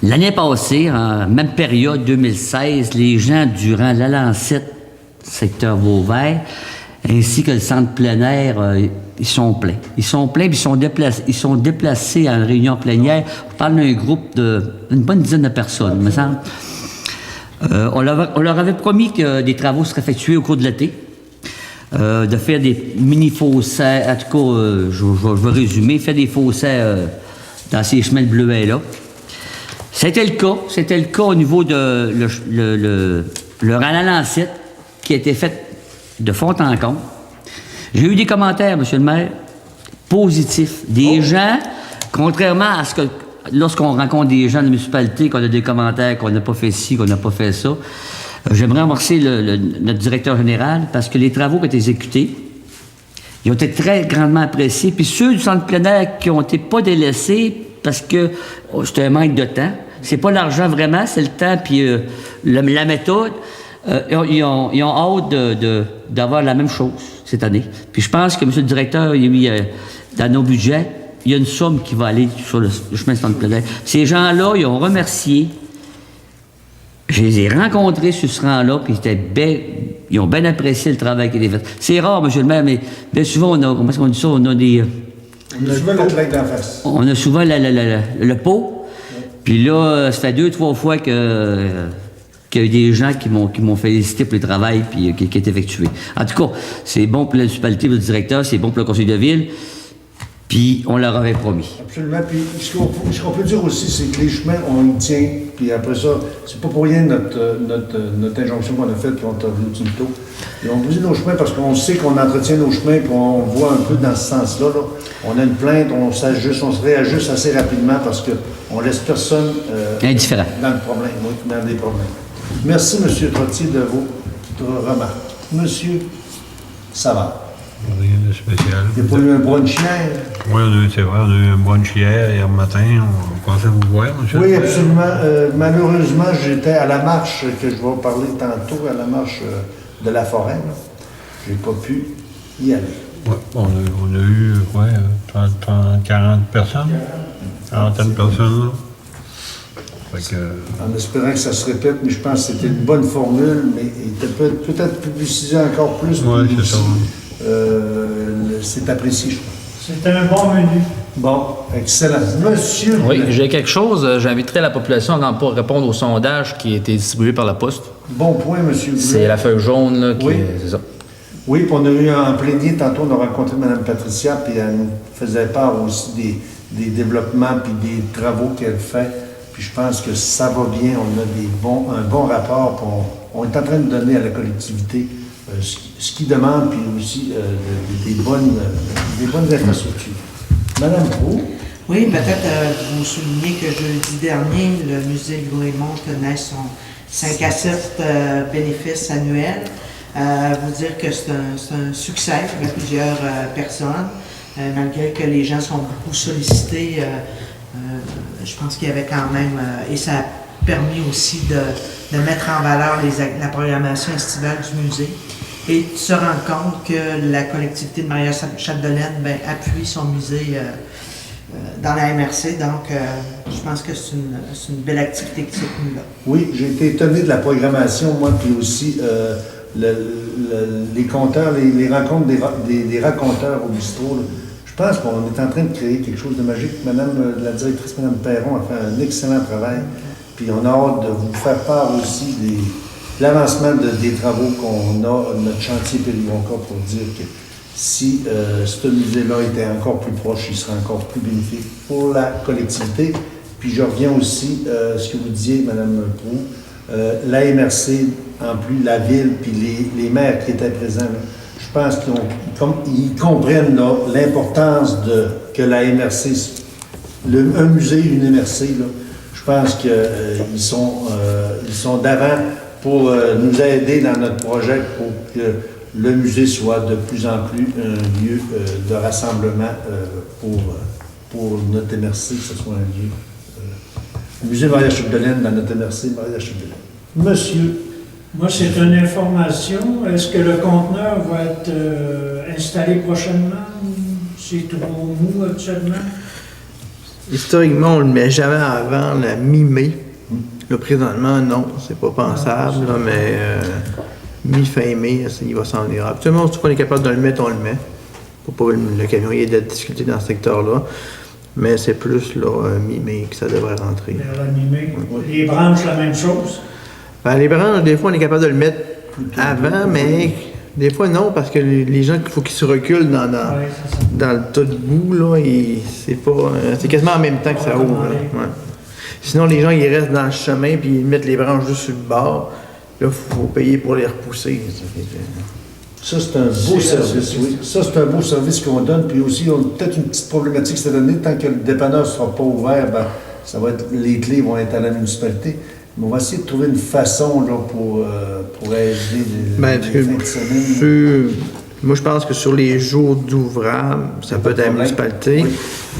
l'année passée, en même période, 2016, les gens durant l'Alancette, secteur Vauvert, ainsi que le centre plein air, ils sont pleins. Ils sont pleins, puis ils sont déplacés en réunion plénière. On parle d'un groupe d'une bonne dizaine de personnes, me semble. On leur avait promis que des travaux seraient effectués au cours de l'été, de faire des mini-fossés, en tout cas, je vais résumer, faire des fossés dans ces chemins de bleuets-là. C'était le cas au niveau de le Rallalancette, qui a été fait de fond en comble. J'ai eu des commentaires, M. le maire, positifs. Des gens, contrairement à ce que lorsqu'on rencontre des gens de la municipalité, qu'on a des commentaires, qu'on n'a pas fait ci, qu'on n'a pas fait ça, j'aimerais remercier notre directeur général parce que les travaux qui ont été exécutés, ils ont été très grandement appréciés. Puis ceux du centre plein air qui ont été pas délaissés parce que c'était un manque de temps. C'est pas l'argent vraiment, c'est le temps puis la méthode. Ils ont hâte d'avoir la même chose cette année. Puis je pense que M. le directeur, dans nos budgets, il y a une somme qui va aller sur le chemin de centre plein air. Ces gens-là, ils ont remercié. Je les ai rencontrés sur ce rang-là, puis ils ont bien apprécié le travail qui a été fait. C'est rare, M. le maire, mais bien souvent, comment est-ce qu'on dit ça? On a des... On a souvent la claque d'en face. On a souvent le pot. Puis là, ça fait 2-3 fois qu'il y a eu des gens qui m'ont félicité pour le travail puis, qui est effectué. En tout cas, c'est bon pour la municipalité, pour le directeur, c'est bon pour le conseil de ville. Puis on leur avait promis. Absolument. Puis ce qu'on peut dire aussi, c'est que les chemins, on y tient. Puis après ça, c'est pas pour rien notre injonction qu'on a faite, puis on t'a vu tôt. Et on brise nos chemins parce qu'on sait qu'on entretient nos chemins, puis on voit un peu dans ce sens-là. Là. On a une plainte, on s'ajuste, on se réajuste assez rapidement parce qu'on laisse personne indifférent dans le problème, oui, dans des problèmes. Merci, M. Trottier, de vos remarques. Monsieur Savard. Rien de spécial. Il n'y a pas eu un brunch hier? Oui, c'est vrai, on a eu un brunch hier matin. On pensait vous voir, monsieur. Oui, absolument. Malheureusement, j'étais à la marche que je vais parler tantôt, à la marche de la forêt. Je n'ai pas pu y aller. Ouais, on a eu, 40 personnes. 40 personnes, là. Fait que, en espérant que ça se répète, mais je pense que c'était une bonne formule, mais il était peut-être publicisé encore plus. Oui, c'est ça. C'est apprécié, je crois. C'était un bon menu. Bon, excellent. Monsieur. Oui, j'ai quelque chose. J'inviterai la population pour répondre au sondage qui a été distribué par la Poste. Bon point, monsieur. C'est la feuille jaune, là, Oui. c'est ça. Oui, puis on a eu un plénier, tantôt on a rencontré Mme Patricia, puis elle nous faisait part aussi des développements puis des travaux qu'elle fait. Puis je pense que ça va bien, on a un bon rapport, puis on est en train de donner à la collectivité ce qu'ils demandent, puis aussi des bonnes infrastructures. Madame Proulx. Oui, peut-être vous souligner que jeudi dernier, le musée Louis-Mont tenait son 5 à 7 bénéfices annuels. Vous dire que c'est un succès avec plusieurs personnes, malgré que les gens sont beaucoup sollicités. Je pense qu'il y avait quand même, et ça a permis aussi de mettre en valeur la programmation estivale du musée et de se rendre compte que la collectivité de Maria-Chapdelaine appuie son musée dans la MRC. Donc, je pense que c'est une belle activité qui s'est tenue là. Oui, j'ai été étonné de la programmation, moi, puis aussi les compteurs, les rencontres des raconteurs au bistrot. Là. Je pense qu'on est en train de créer quelque chose de magique. La directrice, Mme Perron, a fait un excellent travail. Puis on a hâte de vous faire part aussi de l'avancement des travaux qu'on a, notre chantier Périvonca, pour dire que si ce musée-là était encore plus proche, il serait encore plus bénéfique pour la collectivité. Puis je reviens aussi à ce que vous disiez, Mme Proulx, la MRC, en plus la ville, puis les maires qui étaient présents, là, je pense qu'ils comprennent là, l'importance que la MRC, un musée, une MRC, là, je pense qu'ils sont d'avant pour nous aider dans notre projet pour que le musée soit de plus en plus un lieu de rassemblement pour notre MRC, que ce soit un lieu. Le musée Maria-Chapdelaine dans notre MRC Maria-Chapdelaine. Monsieur. Moi, c'est une information. Est-ce que le conteneur va être installé prochainement? C'est trop mou actuellement? Historiquement, on ne le met jamais avant la mi-mai. Là, présentement, non, c'est pas pensable, là, mais mi-fin mai, il va s'en venir. Absolument, si on est capable de le mettre, on le met. Pour pas le camion ait de difficulté dans ce secteur-là. Mais c'est plus là, mi-mai que ça devrait rentrer. Vers la mi-mai. Les branches, la même chose? Ben, les branches, des fois, on est capable de le mettre avant, mais des fois, non, parce que les gens, il faut qu'ils se reculent dans le tas de boue, là, et c'est quasiment en même temps que ça ouvre. Là. Ouais. Sinon, les gens, ils restent dans le chemin, puis ils mettent les branches juste sur le bord. Là, il faut payer pour les repousser. Ça, c'est un beau service, oui. Ça, c'est un beau service qu'on donne. Puis aussi, on a peut-être une petite problématique cette année. Tant que le dépanneur ne sera pas ouvert, ben, les clés vont être à la municipalité. Mais on va essayer de trouver une façon là, pour aider les fins de semaine. Moi, je pense que sur les jours d'ouvrable, ça peut être à la municipalité. Oui.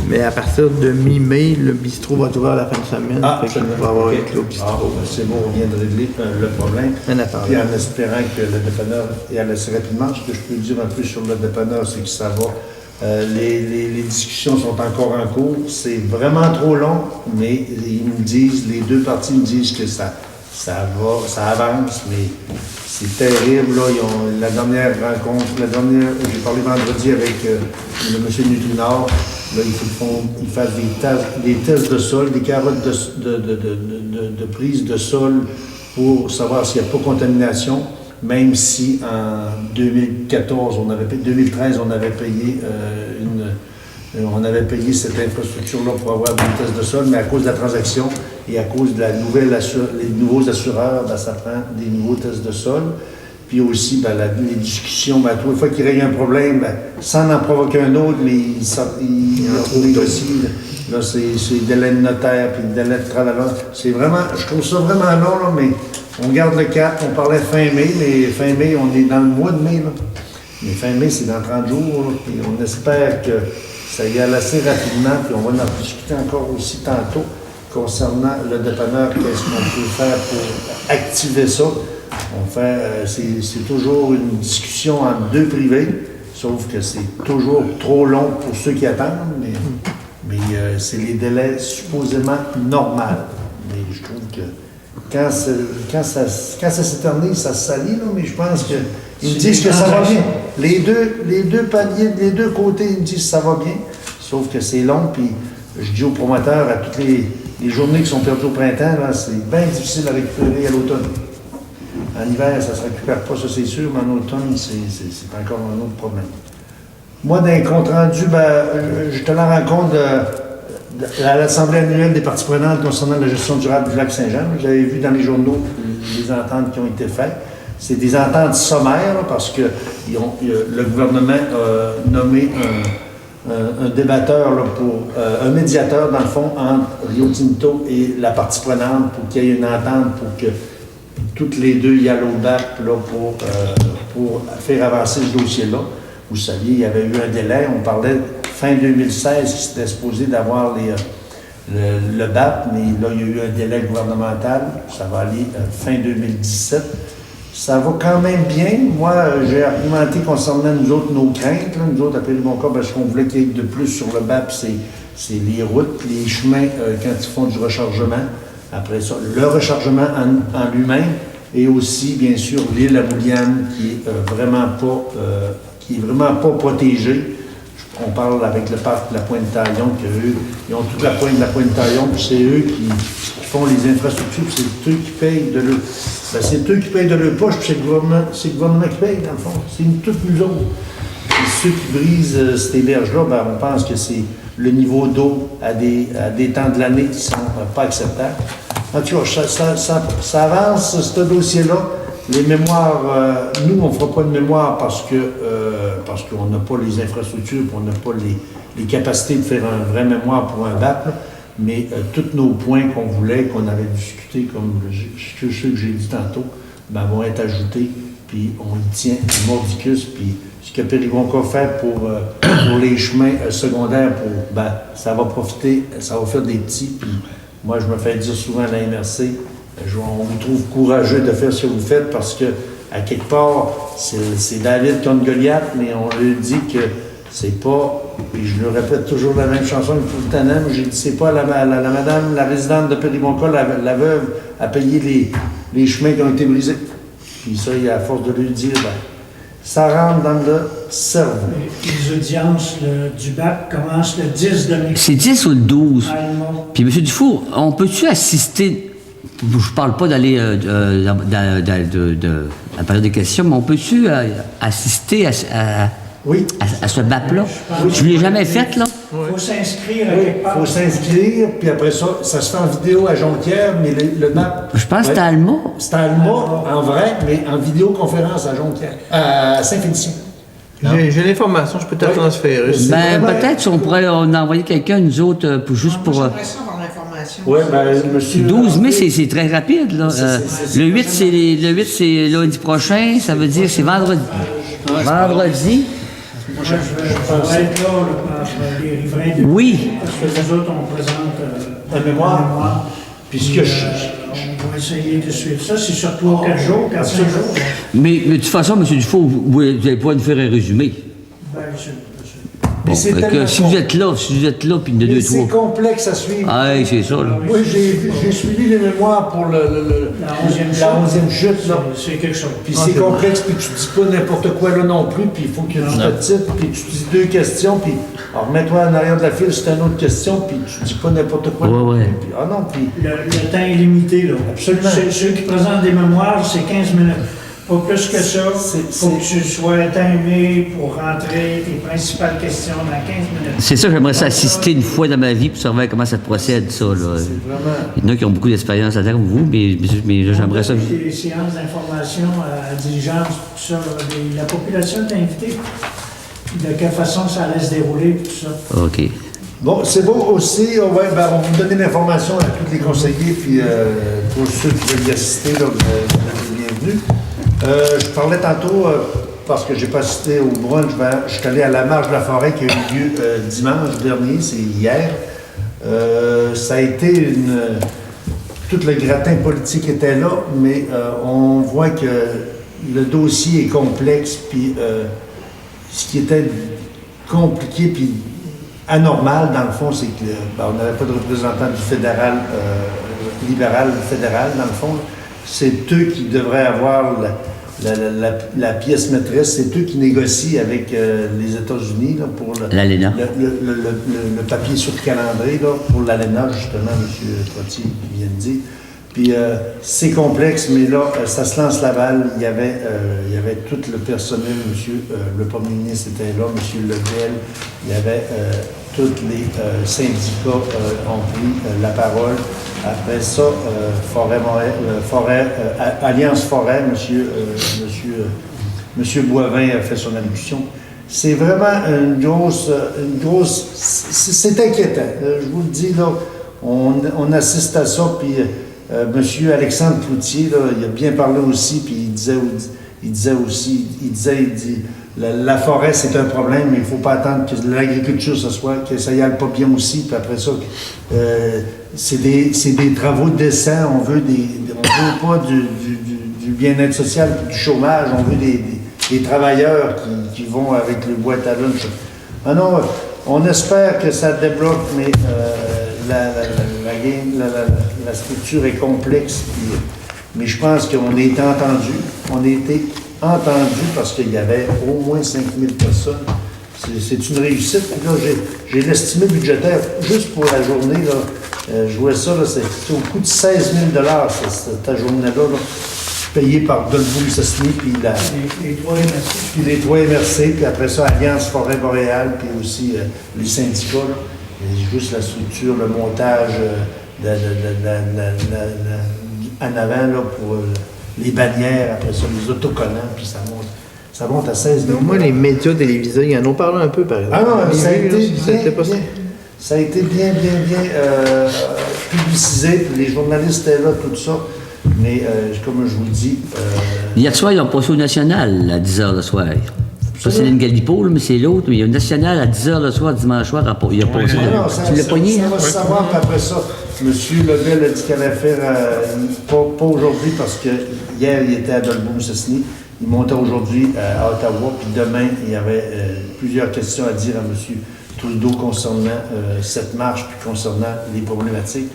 Mais à partir de mi-mai, le bistrot va être ouvert la fin de semaine. Fait qu'il va avoir un bistrot. C'est bon, on vient de régler le problème. Puis en espérant que le dépanneur est assez rapidement. Ce que je peux dire un peu sur le dépanneur, c'est que ça va. Les discussions sont encore en cours. C'est vraiment trop long, mais ils nous disent, les deux parties nous disent que ça avance, mais c'est terrible. Là, la dernière rencontre, j'ai parlé vendredi avec le monsieur Nutrinor. Là, ils fassent des tests de sol, des carottes de prise de sol pour savoir s'il n'y a pas contamination. Même si en 2013, on avait payé cette infrastructure-là pour avoir des tests de sol, mais à cause de la transaction et à cause de les nouveaux assureurs, ben, ça prend des nouveaux tests de sol. Puis aussi, ben, les discussions, ben, toute fois qu'il y a un problème, ben, sans en provoquer un autre, mais ils négocient. Là, c'est délai de notaire, puis délai de travail. C'est vraiment, je trouve ça vraiment long, là, mais on garde le cap. On parlait fin mai, mais fin mai, on est dans le mois de mai, là. Mais fin mai, c'est dans 30 jours, là, puis on espère que ça y aille assez rapidement, puis on va en discuter encore aussi tantôt concernant le dépanneur, qu'est-ce qu'on peut faire pour activer ça. C'est toujours une discussion entre deux privés, sauf que c'est toujours trop long pour ceux qui attendent, mais c'est les délais supposément normaux. Mais je trouve que quand ça s'éternise, ça se salit, là, mais je pense qu'ils me disent que ça va bien. Les deux paliers, les deux côtés, ils me disent que ça va bien, sauf que c'est long, puis je dis aux promoteurs, à toutes les journées qui sont perdues au printemps, là, c'est bien difficile à récupérer à l'automne. En hiver, ça ne se récupère pas, ça c'est sûr, mais en automne, c'est encore un autre problème. Moi, dans les comptes rendus, je te la rencontre à l'Assemblée annuelle des parties prenantes concernant la gestion durable du lac Saint-Jean. J'avais vu dans les journaux les ententes qui ont été faites. C'est des ententes sommaires, là, parce que le gouvernement a nommé un débatteur, là, un médiateur, dans le fond, entre Rio Tinto et la partie prenante pour qu'il y ait une entente pour que toutes les deux y allent au BAP là, pour faire avancer ce dossier-là. Vous saviez, il y avait eu un délai, on parlait fin 2016 qui c'était supposé d'avoir le BAP, mais là, il y a eu un délai gouvernemental, ça va aller fin 2017. Ça va quand même bien. Moi, j'ai argumenté concernant nous autres, nos craintes. Là. Nous autres, à Péribonca, parce qu'on voulait qu'il y ait de plus sur le BAP, c'est les routes, les chemins quand ils font du rechargement. Après ça, le rechargement en lui-même et aussi, bien sûr, l'île à Bouliane qui est vraiment pas protégée. On parle avec le parc de la Pointe-Taillon, qu'eux, ils ont toute la pointe de la Pointe-Taillon, puis c'est eux qui font les infrastructures, puis c'est eux qui payent de leur... c'est eux qui payent de leur poche, puis c'est le gouvernement qui paye, dans le fond. C'est toutes nous autres. ceux qui brisent ces berges-là, ben, on pense que c'est le niveau d'eau à des temps de l'année qui ne sont pas acceptables. En tout cas, ça avance, ce dossier-là. Les mémoires, nous, on ne fera pas de mémoire parce qu'on n'a pas les infrastructures, on n'a pas les capacités de faire un vrai mémoire pour un BAP, là. Mais tous nos points qu'on voulait, qu'on avait discutés, comme ceux que j'ai dit tantôt, ben, vont être ajoutés, puis on y tient mordicus, puis ce que Péribonca fait pour les chemins secondaires, ben, ça va profiter, ça va faire des petits, puis moi, je me fais dire souvent à la MRC, on vous trouve courageux de faire ce que vous faites parce que, à quelque part, c'est David contre Goliath, mais on lui dit que c'est pas, puis je le répète toujours la même chanson, il faut le temps, j'ai dit, c'est pas la madame, la résidente de Péribonca, la veuve, à payer les chemins qui ont été brisés. Puis ça, à force de lui dire, ben, ça rentre dans le cerveau. Les audiences du BAP commencent le 10 de mai. C'est 10 ou le 12? Allemand. Puis, M. Dufour, on peut-tu assister, je parle pas d'aller dans la période des questions, mais on peut-tu assister Oui. à ce BAP-là? Je ne l'ai jamais fait, là. Il faut s'inscrire à Oui, quelque part. il faut s'inscrire, puis après ça, ça se fait en vidéo à Jonquière, mais le BAP... Je pense que c'était ouais, Alma. C'est à Alma, en vrai, mais en vidéoconférence à Jonquière, à Saint-Félicien. J'ai l'information, je peux te la Oui. transférer. C'est Ben, vraiment- peut-être si on pourrait en envoyer quelqu'un, nous autres, juste pour... J'aimerais ça avoir l'information. Oui, ben, monsieur... 12 mai, c'est très rapide, là. c'est- Le 8, c'est lundi prochain, ça veut dire c'est vendredi. Vendredi. Moi, je vais être là par les riverains de Oui. parce que nous autres, on présente Un mémoire. Puis ce que on va essayer de suivre ça. C'est sur 3 ou 4 jours, 4-5 jours. Mais de toute façon, M. Dufault, vous n'allez pas nous faire un résumé. Ben, je- Mais c'est Fait que tellement si vous êtes là, puis de Mais deux, c'est trois. complexe à suivre. Ah, c'est ça, là. Moi, j'ai suivi les mémoires pour La 11e chute. la 11e chute, là. C'est quelque chose. Puis c'est complexe, puis tu dis pas n'importe quoi là non plus, puis il faut que tu te titres, puis tu dis 2 questions, puis alors mets-toi en arrière de la file, c'est une autre question, puis tu dis pas n'importe quoi. Ouais, ouais. Puis, ah non, puis Le temps est limité, là. Absolument. Ceux qui présentent des mémoires, c'est 15 minutes. Pas plus que ça. Il faut que tu sois timé pour rentrer tes principales questions dans 15 minutes. C'est ça, j'aimerais ça assister une fois dans ma vie pour savoir comment ça procède, ça, là. c'est vraiment... Il y en a qui ont beaucoup d'expérience là-dedans, comme vous, mais j'aimerais ça. Les séances d'information à diligence, tout ça, la population est invitée. De quelle façon ça allait se dérouler, tout ça. OK. Bon, c'est bon aussi, on va vous donner l'information à tous les conseillers, puis pour ceux qui veulent y assister, là, vous êtes bienvenus. Je parlais tantôt, parce que j'ai pas assisté au brunch, je suis allé à la marche de la forêt qui a eu lieu dimanche dernier, c'est hier. Ça a été tout le gratin politique était là, mais on voit que le dossier est complexe, puis ce qui était compliqué, puis anormal, dans le fond, c'est que on n'avait pas de représentant du fédéral, libéral fédéral, dans le fond. C'est eux qui devraient avoir la pièce maîtresse, c'est eux qui négocient avec les États-Unis là, pour L'ALENA. le papier sur le calendrier là, pour l'ALENA, justement, M. Trottier vient de dire. Puis c'est complexe, mais là, ça se lance la balle. Il y avait tout le personnel, le premier ministre était là, M. Lebel, il y avait tous les syndicats ont pris la parole. Après ça, Alliance Forêt, M. Boivin a fait son allocution. C'est vraiment une grosse c'est inquiétant. Je vous le dis, là, on assiste à ça, puis M. Alexandre Cloutier, là, il a bien parlé aussi, puis il dit, la forêt, c'est un problème, mais il ne faut pas attendre que l'agriculture, que ça y aille pas bien aussi, puis après ça, c'est des travaux décents, on veut pas du bien-être social, du chômage, on veut des travailleurs qui vont avec le boîte à lunch. Ah non, on espère que ça débloque, mais la structure est complexe, mais je pense qu'on a été entendu. On a été entendu parce qu'il y avait au moins 5000 personnes. C'est une réussite. Puis là, j'ai l'estimé budgétaire juste pour la journée. Là, je vois ça, là, c'est au coût de 16 000 cette journée-là. Là. payé par Dolbeau-Mississini, puis Les trois MRC. puis les trois MRC, puis après ça, Alliance Forêt Boréale, puis aussi les syndicats. Là. Et juste la structure, le montage en avant là, pour les bannières, après ça, les autocollants, puis ça monte à 16 000. Moi, les médias télévisés, ils en ont parlé un peu, par exemple. Ah non, ça a été C'était pas ça. ça a été bien publicisé, puis les journalistes étaient là, tout ça. Mais comme je vous le dis... Hier soir, ils ont passé au national à 10h le soir. Ça, c'est une Galipo, mais c'est l'autre. Mais il y a un national à 10h le soir, dimanche soir. Il a passé. Tu l'as pogné, ça hein? va se savoir, puis après ça, M. Lebel a dit qu'elle allait faire, pas aujourd'hui, parce que hier, il était à Dolbeau-Mississini. Il montait aujourd'hui à Ottawa, puis demain, il y avait plusieurs questions à dire à M. Trudeau concernant cette marche, puis concernant les problématiques.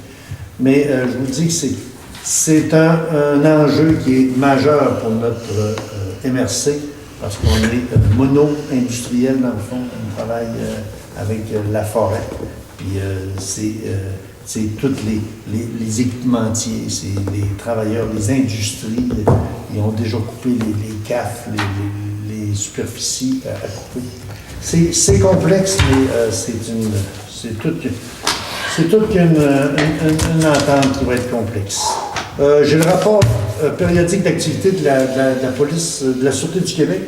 Mais je vous dis que c'est un enjeu qui est majeur pour notre MRC, parce qu'on est mono-industriel, dans le fond. On travaille avec la forêt. Puis c'est tous les équipementiers, c'est les travailleurs, les industries. Ils ont déjà coupé les CAF, les superficies à couper. C'est complexe, mais c'est toute une entente qui va être complexe. J'ai le rapport périodique d'activité de la police, de la Sûreté du Québec.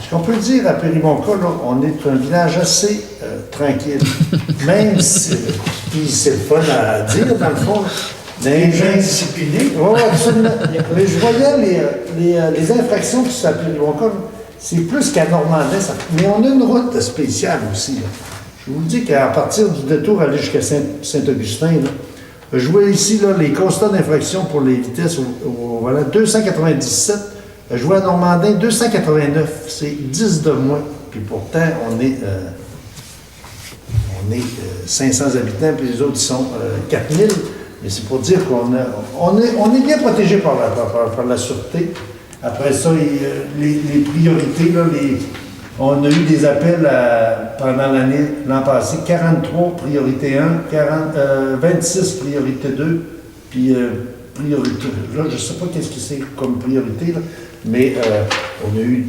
Ce qu'on peut dire à Péribonka, là, on est un village assez tranquille. Même si, puis c'est le fun à dire, dans le fond. Les gens disciplinés. Oui, absolument. Mais je voyais les infractions qui sont à Péribonka, là, c'est plus qu'à Normandin. Mais on a une route spéciale aussi. Là. Je vous dis qu'à partir du détour aller jusqu'à Saint-Augustin, là, je vois ici là, les constats d'infraction pour les vitesses au volant, 297. Je vois à Normandin, 289. C'est 10 de moins. Puis pourtant, on est 500 habitants, puis les autres, ils sont 4000. Mais c'est pour dire qu'on est bien protégé par la Sûreté. Après ça, les priorités, là, on a eu des appels pendant l'an passé, 43 priorité 1, 26 priorité 2, puis priorité. Là, je ne sais pas qu'est-ce que c'est comme priorité, là, mais on a eu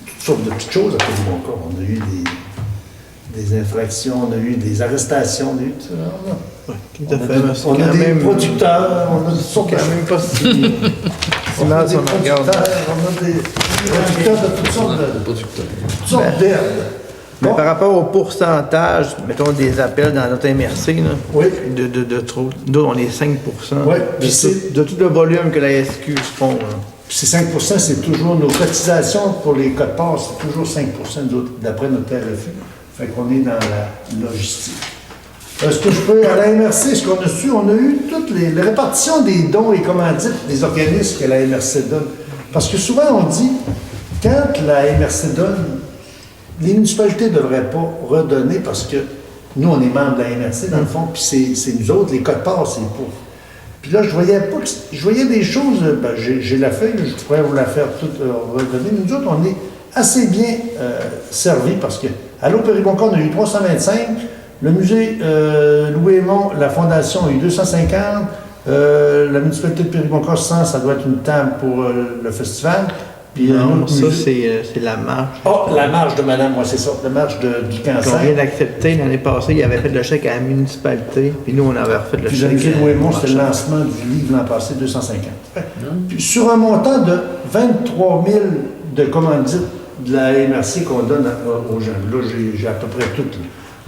toutes sortes de petites choses à Péribonka. On a eu des infractions, on a eu des arrestations, on a eu tout ça. On a des producteurs, on a des sortes de choses. Même pas si... On a des producteurs, on a des producteurs de toutes sortes d'herbes. Mais Bon. par rapport au pourcentage, mettons, des appels dans notre MRC, là, Oui. de trop, nous, on est 5 Oui, de tout le volume que la SQ font. Là. Puis ces 5 c'est toujours nos cotisations pour les codes-parts, c'est toujours 5 d'après notre RFU. Fait qu'on est dans la logistique. Ce que je peux, à la MRC, ce qu'on a su, on a eu toutes les répartitions des dons et commandites des organismes que la MRC donne. Parce que souvent, on dit, quand la MRC donne, les municipalités ne devraient pas redonner parce que nous, on est membres de la MRC, dans le fond, puis c'est nous autres, les codes-parts, c'est pour. Puis là, je voyais des choses, ben, j'ai la feuille, je pourrais vous la faire toute redonner, mais nous autres, on est assez bien servis parce que, à l'Eau-Péribonka, on a eu 325, le musée Louis-Aymon, la fondation a eu 250, la municipalité de Péribonka 100, ça doit être une table pour le festival. Puis non, ça, c'est la marche. Oh, la marche de madame, moi, c'est ça, la marche du cancer. On vient d'accepter l'année passée, il avait fait le chèque à la municipalité, puis nous, on avait refait le puis chèque. Puis le musée Louis-Aymon, c'était le lancement du livre l'an passé, 250. Puis sur un montant de 23 000 de commandites de la MRC qu'on donne aux gens. Là, j'ai à peu près toutes.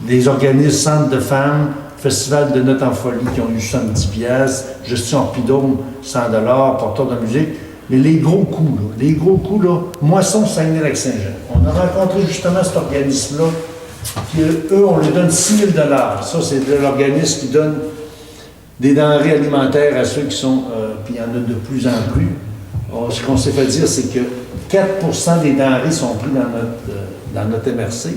Des organismes, centres de femmes, Festival de Notes en folie qui ont eu 70 piastres, Gestion Orpidome, 100 $, porteur de musique. Mais les gros coups, là, Moisson Saguenay-Lac-Saint-Jean. On a rencontré justement cet organisme-là, puis eux, on leur donne 6 000 $. Ça, c'est de l'organisme qui donne des denrées alimentaires à ceux qui sont, puis il y en a de plus en plus. Ce qu'on s'est fait dire, c'est que 4 des denrées sont pris dans notre MRC.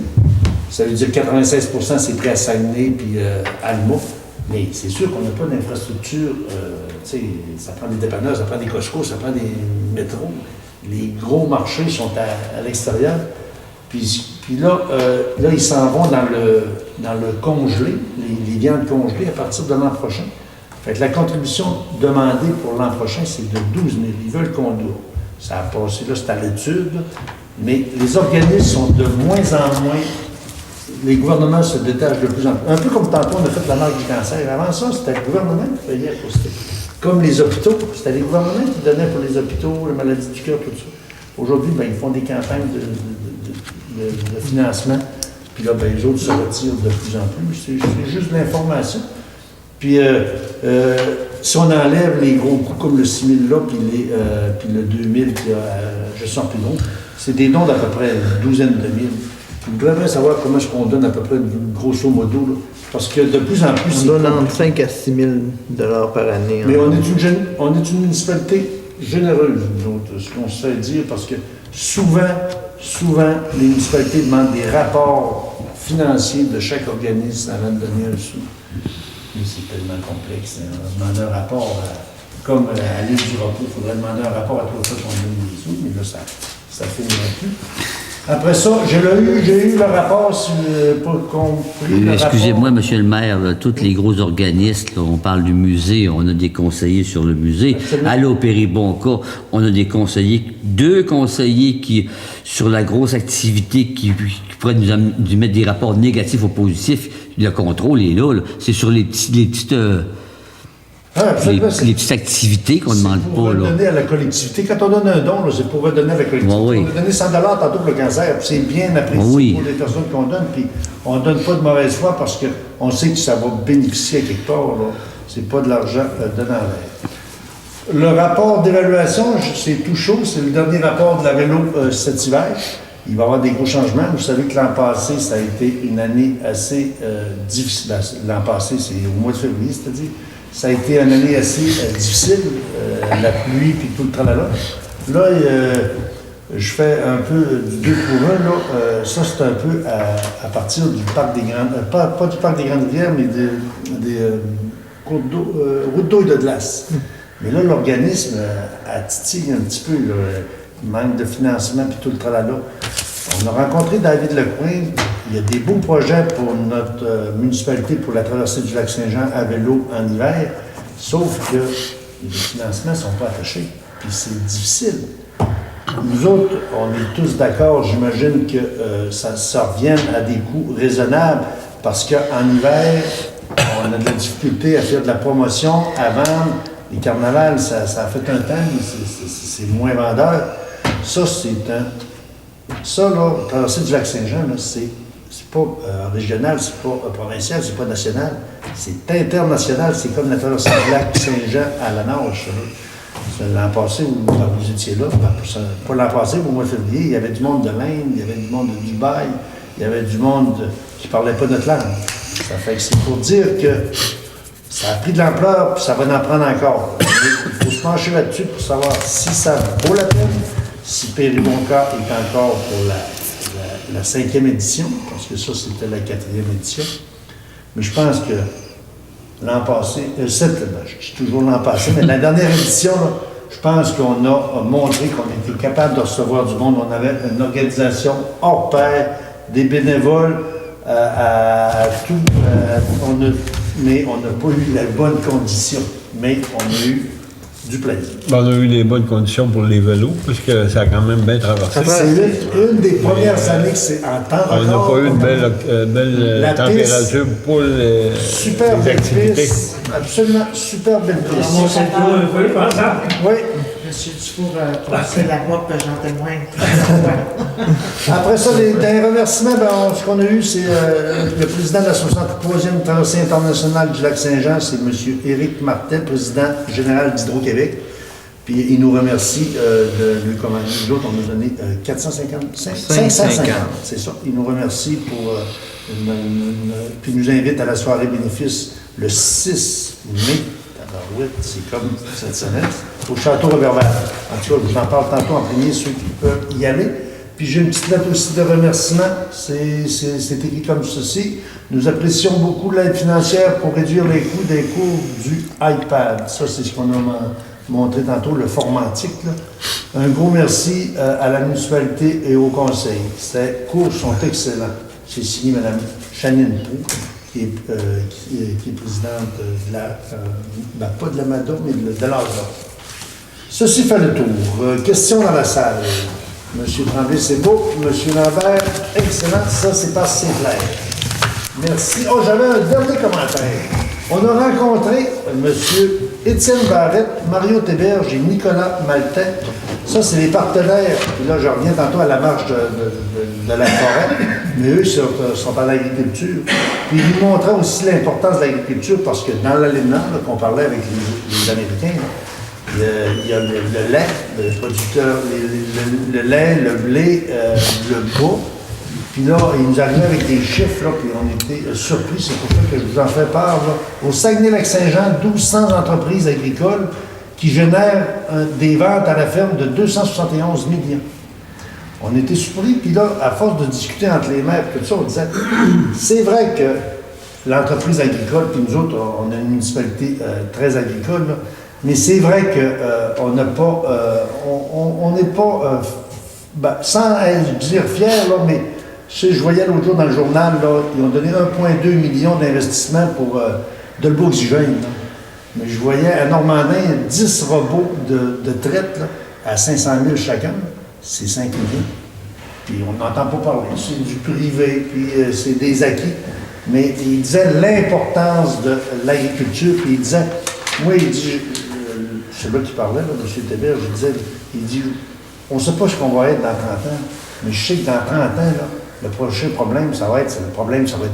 Ça veut dire que 96 c'est pris à Saguenay puis à Alma. Mais c'est sûr qu'on n'a pas d'infrastructure. Ça prend des dépanneurs, ça prend des Costco, ça prend des métros. Les gros marchés sont à l'extérieur. Puis là, ils s'en vont dans le congelé, les viandes congelées à partir de l'an prochain. Fait que la contribution demandée pour l'an prochain, c'est de 12 000. Ils veulent qu'on double. Ça a passé, là, c'est à l'étude, mais les organismes sont de moins en moins. Les gouvernements se détachent de plus en plus. Un peu comme tantôt, on a fait la marque du cancer. Avant ça, c'était le gouvernement qui payait pour ça. Comme les hôpitaux, c'était les gouvernements qui donnaient pour les hôpitaux, les maladies du cœur, tout ça. Aujourd'hui, ben, ils font des campagnes de financement. Puis là, ben, les autres se retirent de plus en plus. C'est juste de l'information. Puis, si on enlève les gros coûts comme le 6 000 là, puis le 2 000 qui a, je sens plus long, c'est des dons d'à peu près une douzaine de mille. Vous devriez savoir comment est-ce qu'on donne à peu près, grosso modo, là, parce que de plus en plus... On donne entre 5 à 6 000 par année. Mais on est une municipalité généreuse, nous autres, ce qu'on se fait dire, parce que souvent, les municipalités demandent des rapports financiers de chaque organisme avant de donner un sou. Mais c'est tellement complexe. Hein. On demande un rapport, comme à l'île du repos, il faudrait demander un rapport à tout ça qu'on donne des sous, mais là, ça finira plus. Après ça, j'ai eu le rapport pour compris. Excusez-moi, monsieur le maire, là, tous les gros organismes, là, on parle du musée, on a des conseillers sur le musée. Absolument. Allez au Péribonca, on a des conseillers, 2 conseillers qui, sur la grosse activité, qui pourraient nous mettre des rapports négatifs ou positifs. Le contrôle est là. C'est sur les petites activités qu'on ne demande pas. C'est pour redonner à la collectivité. Quand on donne un don, c'est pour redonner à la collectivité. Oui. On a donné 100 $ tantôt pour le cancer, puis c'est bien apprécié pour les personnes qu'on donne, puis on ne donne pas de mauvaise foi parce qu'on sait que ça va bénéficier à quelque part. C'est pas de l'argent donné en l'air. Le rapport d'évaluation, c'est tout chaud. C'est le dernier rapport de la vélo cet hiver. Il va y avoir des gros changements. Vous savez que l'an passé, ça a été une année assez difficile. L'an passé, c'est au mois de février, c'est-à-dire. Ça a été une année assez difficile, la pluie puis tout le tralala. Là, je fais un peu du 2 pour 1. Là, ça, c'est un peu à partir du parc des Grandes... pas du parc des Grandes Rivières, mais des routes d'eau et de glace. Mais là, l'organisme a titillé un petit peu. Là, il manque de financement puis tout le tralala. On a rencontré David Lecoing. Il y a des beaux projets pour notre municipalité pour la traversée du lac Saint-Jean à vélo en hiver, sauf que les financements ne sont pas attachés, puis c'est difficile. Nous autres, on est tous d'accord, j'imagine que ça revienne à des coûts raisonnables, parce qu'en hiver, on a de la difficulté à faire de la promotion, à vendre. Les carnavals, ça a fait un temps, mais c'est moins vendeur. Ça, ça, là, traversée du lac Saint-Jean, là, c'est pas régional, c'est pas provincial, c'est pas national, c'est international. C'est comme la traversée du lac Saint-Jean à la nage. L'an passé, vous étiez là, pas l'an passé, au mois de février, il y avait du monde de l'Inde, il y avait du monde de Dubaï, il y avait du monde qui parlait pas notre langue. Ça fait que c'est pour dire que ça a pris de l'ampleur, puis ça va en prendre encore. Il faut se pencher là-dessus pour savoir si ça vaut la peine, si Péribonca est encore pour la 5e édition, parce que ça, c'était la 4e édition. Mais je pense que l'an passé, je dis toujours l'an passé, mais la dernière édition, là, je pense qu'on a montré qu'on était capable de recevoir du monde. On avait une organisation hors pair, des bénévoles à tout. Mais on n'a pas eu la bonne condition, mais on a eu du plaisir. On a eu les bonnes conditions pour les vélos, puisque ça a quand même bien traversé. C'est une des premières années que c'est en temps On n'a pas eu une belle température pour les activités. Piste, absolument super belle piste. On s'est un peu, par exemple. Oui. Monsieur Dufour passer la mop, j'en témoigne. Après ça, des remerciements, ce qu'on a eu, c'est le président de la 63e traversée internationale du lac Saint-Jean, c'est M. Éric Martel, président général d'Hydro-Québec. Puis il nous remercie de lui commander. Nous autres, on nous a donné 550. C'est ça. Il nous remercie pour. Puis il nous invite à la soirée bénéfice le 6 mai. C'est comme cette semaine, au Château Reverbère. En tout cas, je vous en parle tantôt en premier, ceux qui peuvent y aller. Puis j'ai une petite lettre aussi de remerciement. C'est écrit comme ceci. Nous apprécions beaucoup l'aide financière pour réduire les coûts des cours du iPad. Ça, c'est ce qu'on a montré tantôt, le formatique. Là. Un gros merci à la municipalité et au conseil. Ces cours sont excellents. C'est signé Mme Chanine Proulx. qui est présidente de la, pas de la MADA, mais de l'ASA. Ceci fait le tour. Questions dans la salle. Monsieur Tremblay, c'est beau. Monsieur Lambert, excellent. Ça, c'est pas assez clair. Merci. Oh, j'avais un dernier commentaire. On a rencontré monsieur Étienne Barrette, Mario Théberge et Nicolas Maltais. Ça, c'est les partenaires. Puis là, je reviens tantôt à la marche de la forêt. Mais eux sont dans l'agriculture. Puis ils nous montraient aussi l'importance de l'agriculture parce que dans l'alimentaire qu'on parlait avec les Américains, il y a le lait, le producteur, le lait, le blé, le bois. Puis là, ils nous arrivaient avec des chiffres, là, puis on était surpris. C'est pour ça que je vous en fais part. Là. Au Saguenay-Lac-Saint-Jean, 1200 entreprises agricoles qui génèrent des ventes à la ferme de 271 millions. On était surpris, puis là, à force de discuter entre les maires, tout ça, on disait, c'est vrai que l'entreprise agricole, puis nous autres, on a une municipalité très agricole, là, mais c'est vrai qu'on n'a pas, on n'est pas, sans dire fier, là, mais je voyais l'autre jour dans le journal, là, ils ont donné 1,2 million d'investissement pour de l'oxygène. Mais je voyais à Normandin 10 robots de traite là, à 500 000 chacun, c'est 5 millions. Puis on n'entend pas parler, c'est du privé, puis c'est des acquis. Mais il disait l'importance de l'agriculture, puis il disait, moi, il dit, c'est là qui parlait, là, M. Théberge, il dit, on ne sait pas ce qu'on va être dans 30 ans, mais je sais que dans 30 ans, là, le prochain problème, ça va être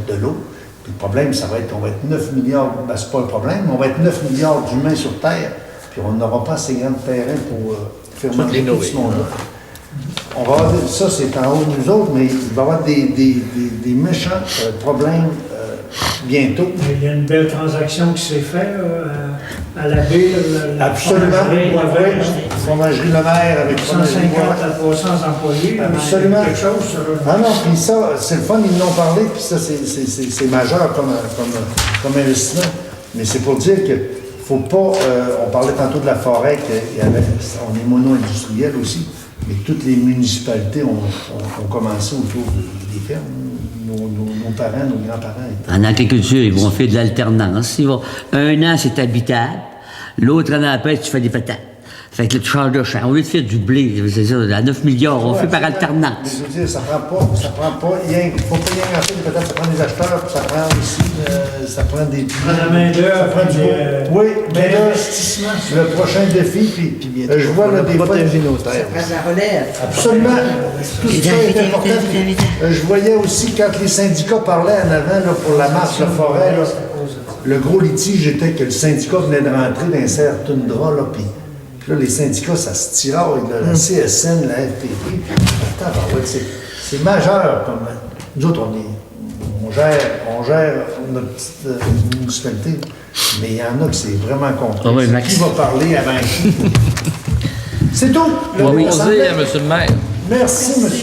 de l'eau. Puis le problème, ça va être, on va être 9 milliards, c'est pas un problème, mais on va être 9 milliards d'humains sur Terre, puis on n'aura pas assez grand terrain pour faire manger tout ce monde-là. On va avoir, ça, c'est en haut de nous autres, mais il va y avoir des méchants problèmes bientôt. Il y a une belle transaction qui s'est faite à la baie. Absolument. Fromagerie Le Maire avec 150 à 300 employés. Absolument. Quelque chose sur Ah non, puis ça, c'est le fun, ils l'ont parlé, puis ça, c'est majeur comme investissement. Mais c'est pour dire que faut pas. On parlait tantôt de la forêt, on est mono-industriel aussi, mais toutes les municipalités ont commencé autour des fermes. Nos parents, nos grands-parents. En agriculture, ils vont faire de l'alternance. Un an, c'est habitable. L'autre an après, tu fais des patates. Fait que là, tu changes de champ. Au lieu de faire du blé, c'est ça, à 9 milliards, on fait par alternance. Mais je veux dire, ça prend pas, il ne faut pas rien en faire, peut-être ça prend des acheteurs, puis ça prend aussi, ça prend des... La main-d'œuvre, ça prend du oui, mais là, le prochain défi, puis je vois là des fois... nos terres. Ça prend la relève. Absolument. Tout ça est important. Je voyais aussi, quand les syndicats parlaient en avant là, pour la marche de forêt, là, le gros litige était que le syndicat venait de rentrer dans un serre Tundra, là, puis là, les syndicats, ça se tiraille, la CSN, la FPP, c'est majeur. Comme, nous autres, on gère notre petite municipalité, mais il y en a que c'est vraiment complexe. Ah oui, Max. Qui va parler avant qui? C'est tout. On va poser à M. le maire. Merci, monsieur.